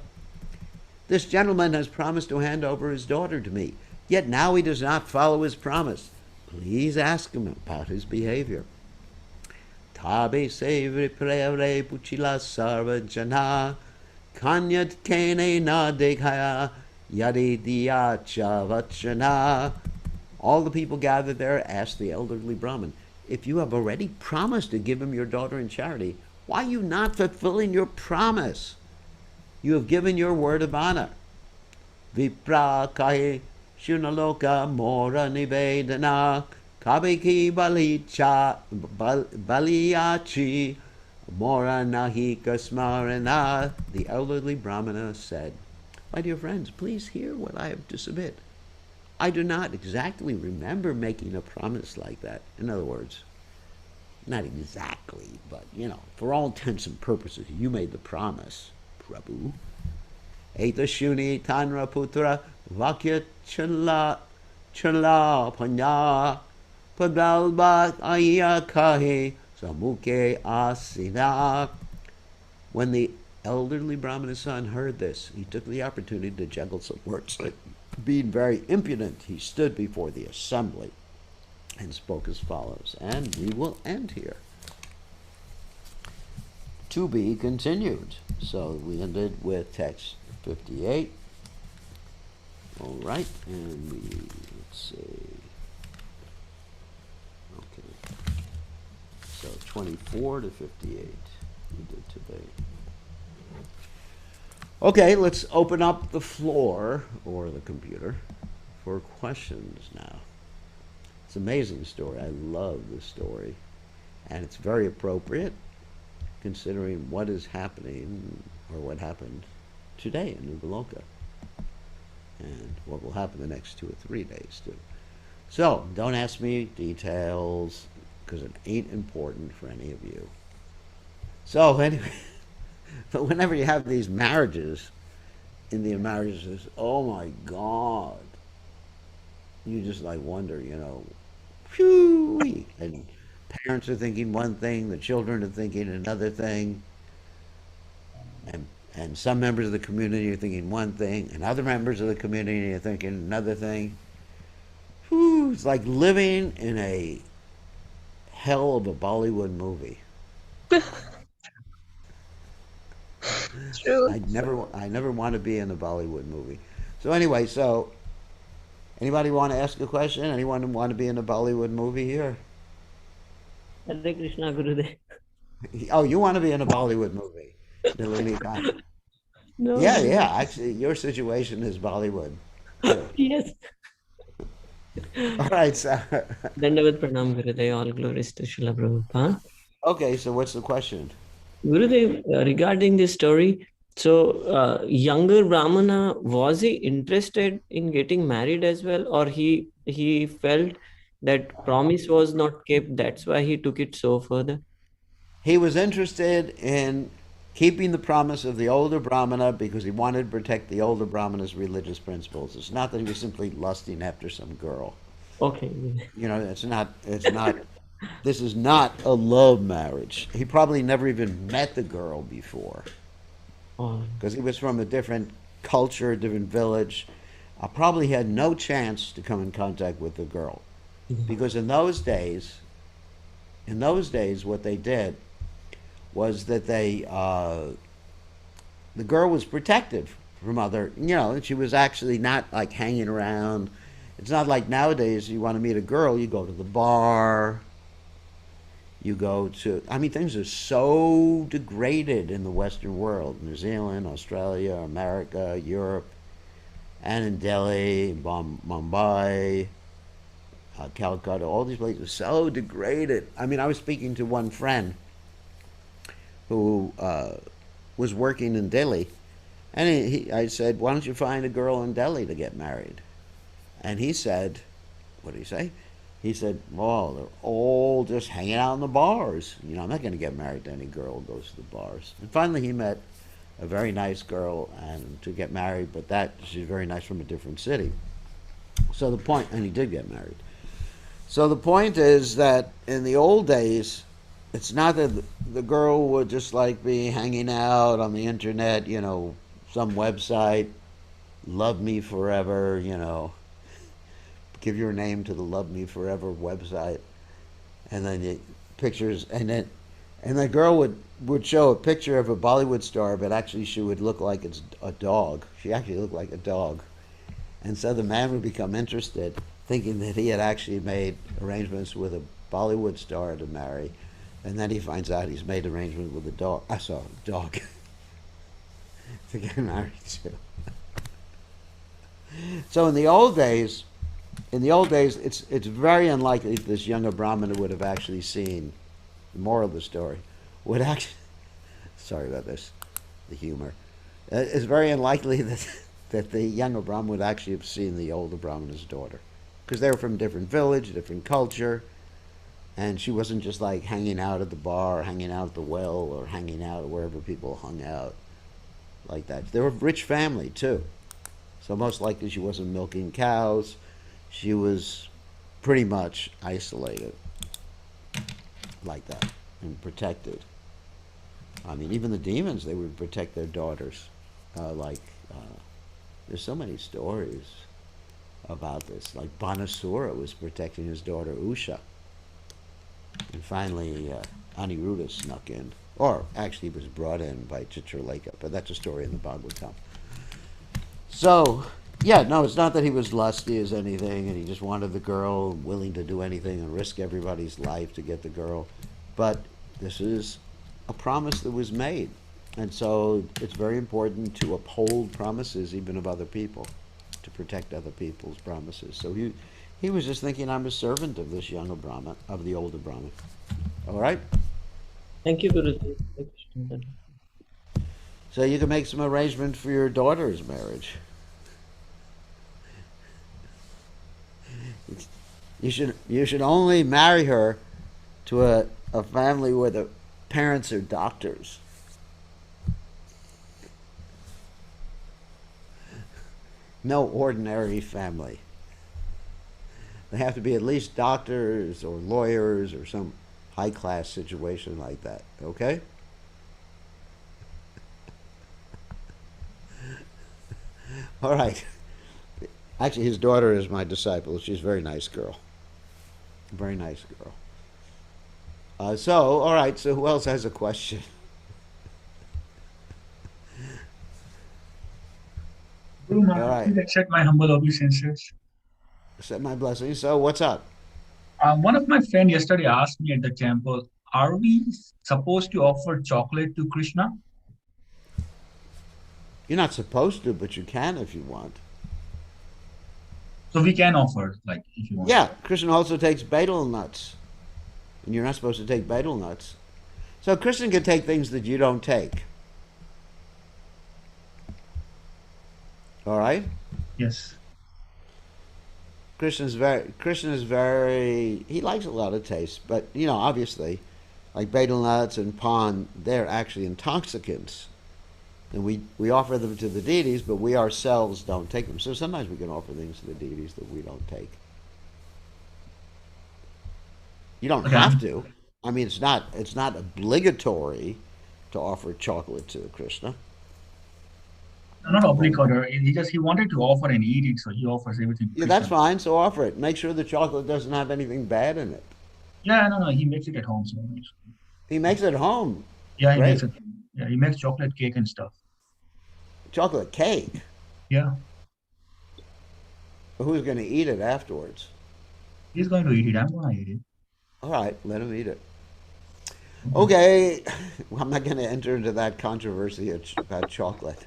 This gentleman has promised to hand over his daughter to me, yet now he does not follow his promise. Please ask him about his behavior. Tabe sevri prevre puchila sarva jana kanyat kene na dekhaya Yadidiyacha vachana. All the people gathered there asked the elderly Brahmin, if you have already promised to give him your daughter in charity, why are you not fulfilling your promise? You have given your word of honor. Vipra kahi shunaloka mora nivedana kabiki baliachi mora nahi kasmarana. The elderly Brahmana said, "My dear friends, please hear what I have to submit. I do not exactly remember making a promise like that." In other words, not exactly, but for all intents and purposes, you made the promise, Prabhu. Eta shuni tanra putra vakya chala panya pagalba aya kahe samuke asina. When the elderly Brahmana's son heard this, he took the opportunity to juggle some words. Being very impudent, he stood before the assembly and spoke as follows. And we will end here. To be continued. So we ended with text 58. All right, and let's see. Okay. So 24 to 58 we did today. Okay, let's open up the floor or the computer for questions now. It's an amazing story. I love this story. And it's very appropriate considering what is happening or what happened today in Uvaloka and what will happen the next 2 or 3 days too. So don't ask me details because it ain't important for any of you. So anyway, but whenever you have these marriages, Indian marriages, oh my God, you just wonder, phew, and parents are thinking one thing, the children are thinking another thing, and some members of the community are thinking one thing, and other members of the community are thinking another thing. Whew, it's like living in a hell of a Bollywood movie. True. I never want to be in a Bollywood movie. So anyway, anybody want to ask a question? Anyone want to be in a Bollywood movie here? Hare Krishna Gurudev. Oh, you want to be in a Bollywood movie, Nalini Khan? No, Yeah, no. yeah. Actually, your situation is Bollywood too. Yes. All right, so Dandavat Pranam Gurudev. All glories to Srila Prabhupada. okay. So what's the question? Gurudev, regarding this story, so younger Brahmana, was he interested in getting married as well, or he felt that promise was not kept, that's why he took it so further? He was interested in keeping the promise of the older Brahmana because he wanted to protect the older Brahmana's religious principles. It's not that he was simply lusting after some girl. Okay. It's not. It's not. This is not a love marriage. He probably never even met the girl before Oh, because he was from a different culture, a different village. Probably had no chance to come in contact with the girl yeah. because in those days, what they did was that the girl was protected from other, she was actually not like hanging around. It's not like nowadays you want to meet a girl, you go to the bar, things are so degraded in the Western world, New Zealand, Australia, America, Europe, and in Delhi, Mumbai, Calcutta, all these places are so degraded. I was speaking to one friend who was working in Delhi, and I said, "Why don't you find a girl in Delhi to get married?" And he said, "What did he say?" He said, "Well, they're all just hanging out in the bars. I'm not going to get married to any girl who goes to the bars." And finally, he met a very nice girl and to get married, but she's very nice from a different city. So the point, and he did get married. So the point is that in the old days, it's not that the girl would just be hanging out on the internet, some website, love me forever, give your name to the love me forever website, and then pictures, and the girl would show a picture of a Bollywood star, but actually she would look like it's a dog. She actually looked like a dog, and so the man would become interested, thinking that he had actually made arrangements with a Bollywood star to marry, and then he finds out he's made arrangements with a dog. I saw a dog. to get married to. So in the old days, it's very unlikely this younger Brahmana would have actually seen. The moral of the story would actually. Sorry about this, the humor. It's very unlikely that the younger Brahmin would actually have seen the older Brahmana's daughter, because they were from a different village, different culture, and she wasn't just like hanging out at the bar, or hanging out at the well, or hanging out wherever people hung out like that. They were a rich family too, so most likely she wasn't milking cows. She was pretty much isolated like that and protected. I mean, even the demons, they would protect their daughters. There's so many stories about this. Like Banasura was protecting his daughter Usha. And finally, Aniruddha snuck in. Or actually was brought in by Chitraleka, but that's a story in the Bhagavatam. So, yeah, no, it's not that he was lusty as anything and he just wanted the girl, willing to do anything and risk everybody's life to get the girl. But this is a promise that was made. And so it's very important to uphold promises even of other people, to protect other people's promises. So he was just thinking, I'm a servant of this younger Brahma, of the older Brahma. All right? Thank you, Guruji. So you can make some arrangement for your daughter's marriage. You should only marry her to a family where the parents are doctors. No ordinary family. They have to be at least doctors or lawyers or some high class situation like that. Okay? All right. Actually, his daughter is my disciple. She's a very nice girl. Very nice girl. All right, so who else has a question? Guru All Maharaj, right. please accept my humble obeisances. Accept my blessing. So, what's up? One of my friends yesterday asked me at the temple, are we supposed to offer chocolate to Krishna? You're not supposed to, but you can if you want. So we can offer, like, if you want. Yeah, Krishna also takes betel nuts. And you're not supposed to take betel nuts. So, Krishna can take things that you don't take. All right? Yes. Krishna is very, he likes a lot of taste, but, obviously, like betel nuts and pan, they're actually intoxicants. And we offer them to the deities, but we ourselves don't take them. So sometimes we can offer things to the deities that we don't take. You don't Okay. have to. I mean, it's not obligatory to offer chocolate to Krishna. No, not obligatory. He wanted to offer and eat it, so he offers everything to Yeah, Krishna. that's fine. So offer it. Make sure the chocolate doesn't have anything bad in it. Yeah, no, he makes it at home. So He makes it home. yeah, he makes Great. it. Yeah, he makes chocolate cake and stuff. Chocolate cake. Yeah, But who's going to eat it afterwards? he's going to eat it. I'm gonna eat it. All right, let him eat it. Okay. Okay, I'm not going to enter into that controversy about chocolate.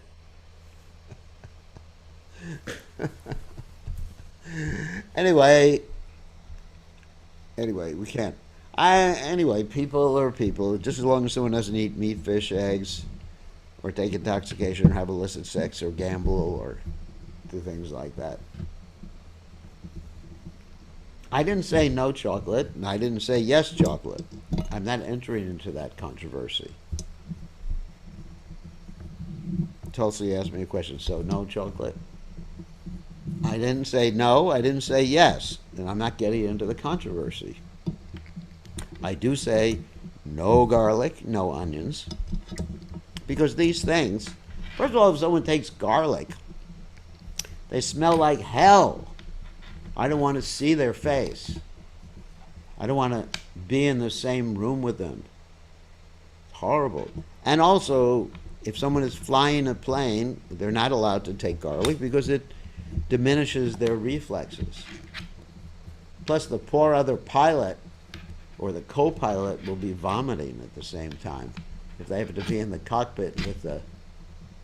Anyway, we can't. Anyway, people are people. Just as long as someone doesn't eat meat, fish, eggs, or take intoxication, or have illicit sex, or gamble, or do things like that. I didn't say no chocolate, and I didn't say yes chocolate. I'm not entering into that controversy. Tulsi asked me a question, so no chocolate? I didn't say no, I didn't say yes, and I'm not getting into the controversy. I do say no garlic, no onions, because these things, first of all, if someone takes garlic, they smell like hell. I don't want to see their face. I don't want to be in the same room with them. It's horrible. And also, if someone is flying a plane, they're not allowed to take garlic because it diminishes their reflexes. Plus, the poor other pilot or the co-pilot will be vomiting at the same time if they have to be in the cockpit with the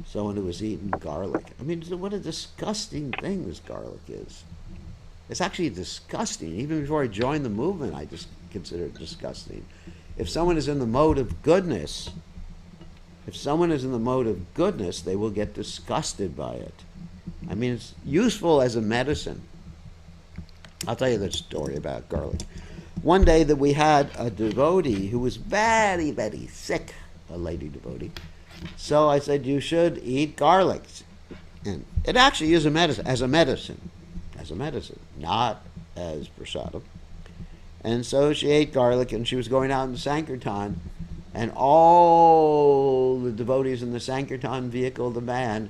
Someone who was eating garlic. I mean, what a disgusting thing this garlic is. It's actually disgusting. Even before I joined the movement, I just consider it disgusting. If someone is in the mode of goodness, if someone is in the mode of goodness, they will get disgusted by it. I mean, it's useful as a medicine. I'll tell you the story about garlic. One day that we had a devotee who was very, very sick, a lady devotee. So I said, you should eat garlic. And it actually is a medicine, as a medicine, not as prasadam. And so she ate garlic, and she was going out in Sankirtan, and all the devotees in the Sankirtan vehicle, the van,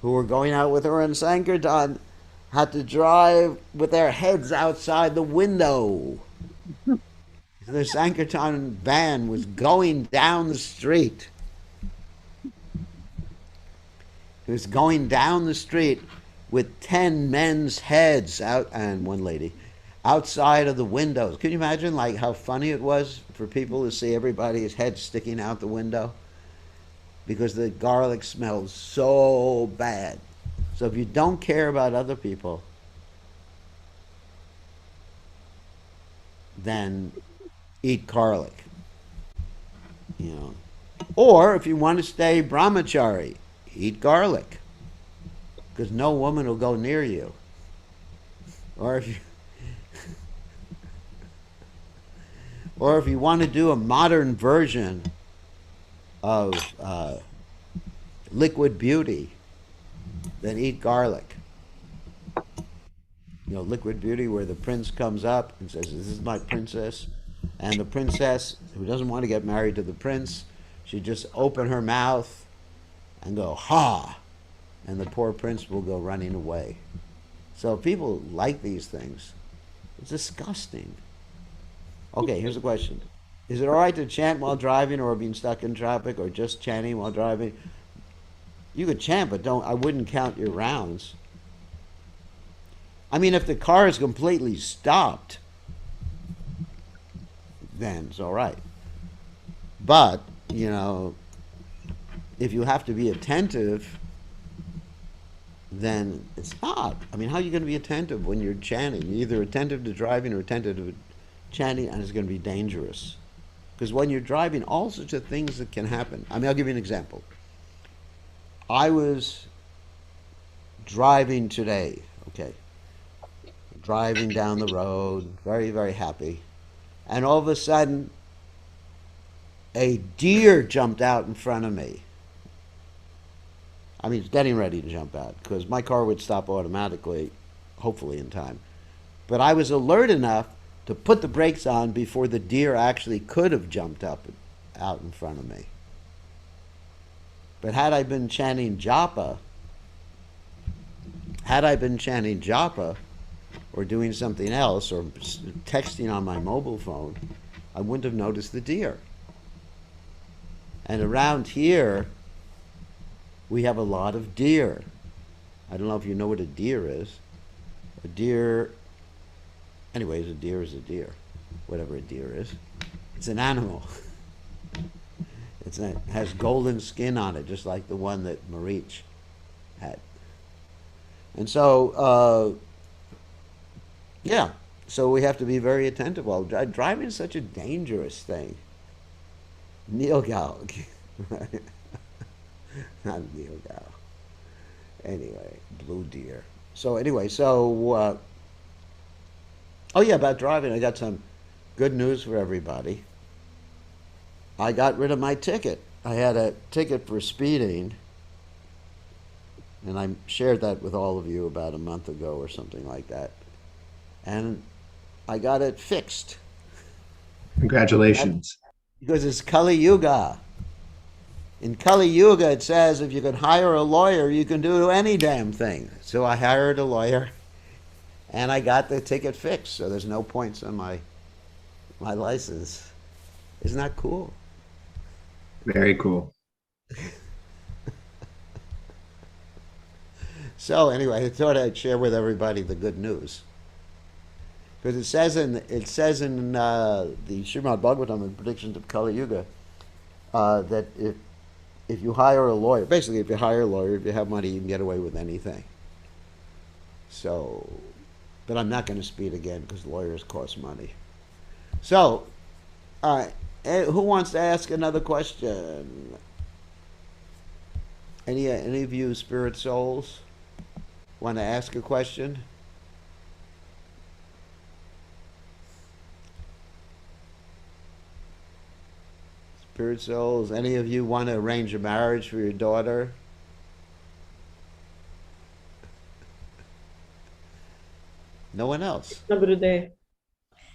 who were going out with her in Sankirtan, had to drive with their heads outside the window. The Sankirtan van was going down the street. It was going down the street with 10 men's heads out, and one lady, outside of the windows. Can you imagine like how funny it was for people to see everybody's head sticking out the window? Because the garlic smells so bad. So if you don't care about other people, then eat garlic. You know. Or if you want to stay brahmachari, eat garlic. Because no woman will go near you. Or if you or if you want to do a modern version of liquid beauty, then eat garlic. You know, liquid beauty, where the prince comes up and says, this is my princess. And the princess, who doesn't want to get married to the prince, she just open her mouth and go, ha! And the poor prince will go running away. So people like these things. It's disgusting. Okay, here's a question. Is it all right to chant while driving, or being stuck in traffic, or just chanting while driving? You could chant, but I wouldn't count your rounds. I mean, if the car is completely stopped, then it's all right. But, you know, if you have to be attentive, then it's not. I mean, how are you going to be attentive when you're chanting? You're either attentive to driving or attentive to chanting, and it's going to be dangerous. Because when you're driving, all sorts of things that can happen. I mean, I'll give you an example. I was driving today, okay, driving down the road, very, very happy, and all of a sudden, a deer jumped out in front of me. I mean, it's getting ready to jump out, because my car would stop automatically, hopefully in time. But I was alert enough to put the brakes on before the deer actually could have jumped up out in front of me. But had I been chanting japa, or doing something else, or texting on my mobile phone, I wouldn't have noticed the deer. And around here, we have a lot of deer. I don't know if you know what a deer is. A deer, anyways, a deer is a deer, whatever a deer is. It's an animal. It has golden skin on it, just like the one that Marich had. And so, yeah, so we have to be very attentive while driving is such a dangerous thing. Nilgal. Not Nilgal. Anyway, blue deer. So anyway, oh yeah, about driving, I got some good news for everybody. I got rid of my ticket. I had a ticket for speeding, and I shared that with all of you about a month ago or something like that. And I got it fixed. Congratulations. Because it's Kali Yuga. In Kali Yuga, it says if you can hire a lawyer, you can do any damn thing. So I hired a lawyer, and I got the ticket fixed. So there's no points on my license. Isn't that cool? Very cool. So anyway, I thought I'd share with everybody the good news, because it says in the Srimad Bhagavatam, in predictions of Kali Yuga, that if you hire a lawyer, basically if you hire a lawyer, if you have money, you can get away with anything. So, but I'm not going to speed again because lawyers cost money. So, all right, who wants to ask another question? Any of you spirit souls want to ask a question? Spirit souls, any of you want to arrange a marriage for your daughter? No one else. No, Gurudev.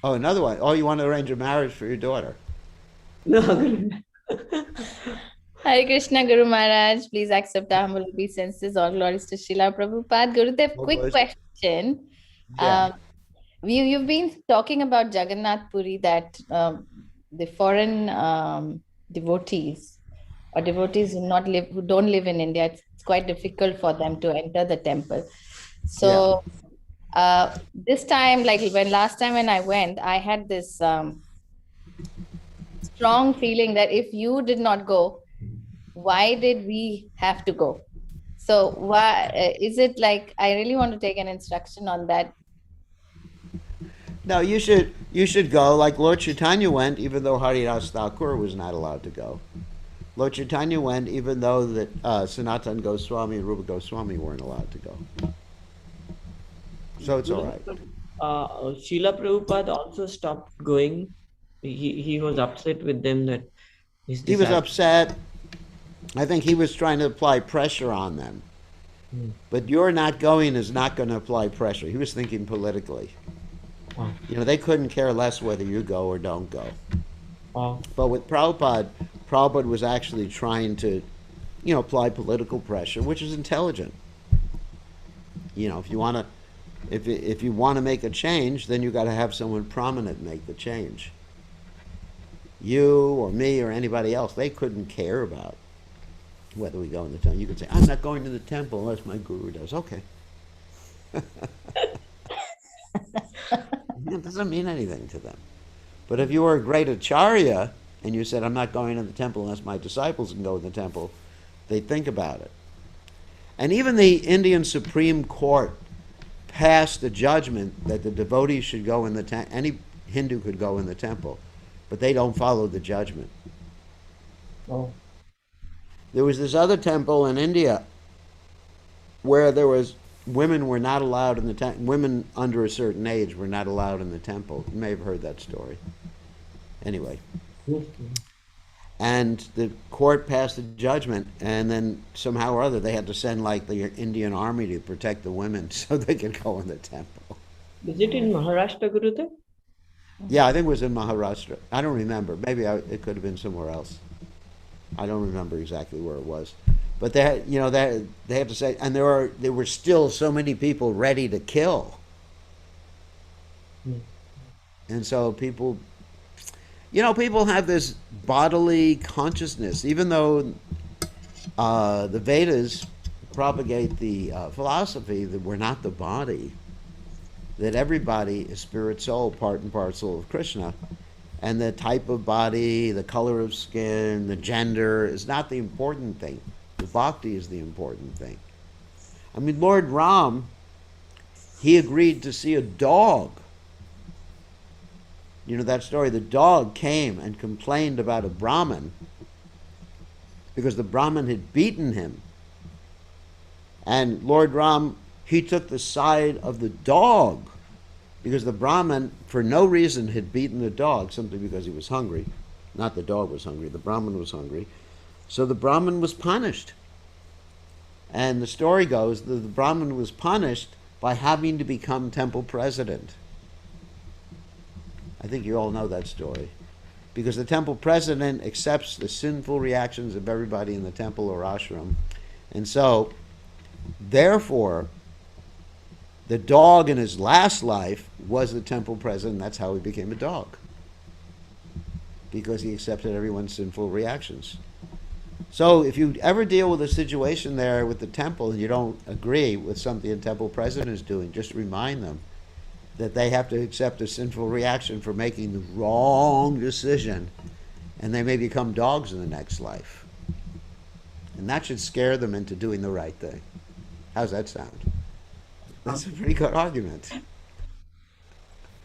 Oh, another one. Oh, you want to arrange a marriage for your daughter? No, Gurudev. Hare Krishna Guru Maharaj, please accept our humble obeisances. All glories to Srila Prabhupada. Gurudev, All quick glories- question. Yeah. You've been talking about Jagannath Puri, that the foreign devotees or devotees who don't live in India, it's quite difficult for them to enter the temple. So this time, like when last time when I went, I had this strong feeling that if you did not go, why did we have to go? So why is it like, I really want to take an instruction on that. No, you should go. Like Lord Chaitanya went, even though Haridas Thakur was not allowed to go. Lord Chaitanya went, even though that Sanatan Goswami and Rupa Goswami weren't allowed to go. So it's all right. Srila Prabhupada also stopped going. He was upset with them that He was upset. I think he was trying to apply pressure on them. But your not going is not going to apply pressure. He was thinking politically. You know, they couldn't care less whether you go or don't go. But with Prabhupada was actually trying to, you know, apply political pressure, which is intelligent. You know, if you want to make a change, then you got to have someone prominent make the change. You or me or anybody else, they couldn't care about whether we go in the temple. You could say, I'm not going to the temple unless my guru does. Okay. It doesn't mean anything to them. But if you were a great acharya and you said, I'm not going to the temple unless my disciples can go in the temple, they'd think about it. And even the Indian Supreme Court passed a judgment that the devotees should go in the temple. Any Hindu could go in the temple, but they don't follow the judgment. Oh. There was this other temple in India where women were not allowed in the temple. Women under a certain age were not allowed in the temple. You may have heard that story. Anyway. And the court passed a judgment, and then somehow or other they had to send like the Indian army to protect the women so they could go in the temple. Is it in Maharashtra, Gurudev? Yeah, I think it was in Maharashtra. I don't remember. Maybe it could have been somewhere else. I don't remember exactly where it was. But they have to say, and there were still so many people ready to kill. And so people have this bodily consciousness, even though the Vedas propagate the philosophy that we're not the body, that everybody is spirit, soul, part and parcel of Krishna. And the type of body, the color of skin, the gender is not the important thing. The bhakti is the important thing. I mean, Lord Ram, he agreed to see a dog. You know that story? The dog came and complained about a Brahmin because the Brahmin had beaten him. And Lord Ram, he took the side of the dog because the Brahmin, for no reason, had beaten the dog, simply because he was hungry. Not the dog was hungry, the Brahmin was hungry. So the Brahmin was punished. And the story goes that the Brahmin was punished by having to become temple president. I think you all know that story. Because the temple president accepts the sinful reactions of everybody in the temple or ashram. And so, therefore, the dog in his last life was the temple president. That's how he became a dog. Because he accepted everyone's sinful reactions. So if you ever deal with a situation there with the temple and you don't agree with something the temple president is doing, just remind them that they have to accept a sinful reaction for making the wrong decision, and they may become dogs in the next life. And that should scare them into doing the right thing. How's that sound? That's a pretty good argument.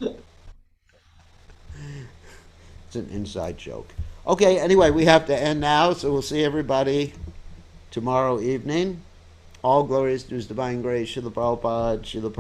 It's an inside joke. Okay, anyway, we have to end now, so we'll see everybody tomorrow evening. All glories to His divine grace, Srila Prabhupada, Srila Prabhupada.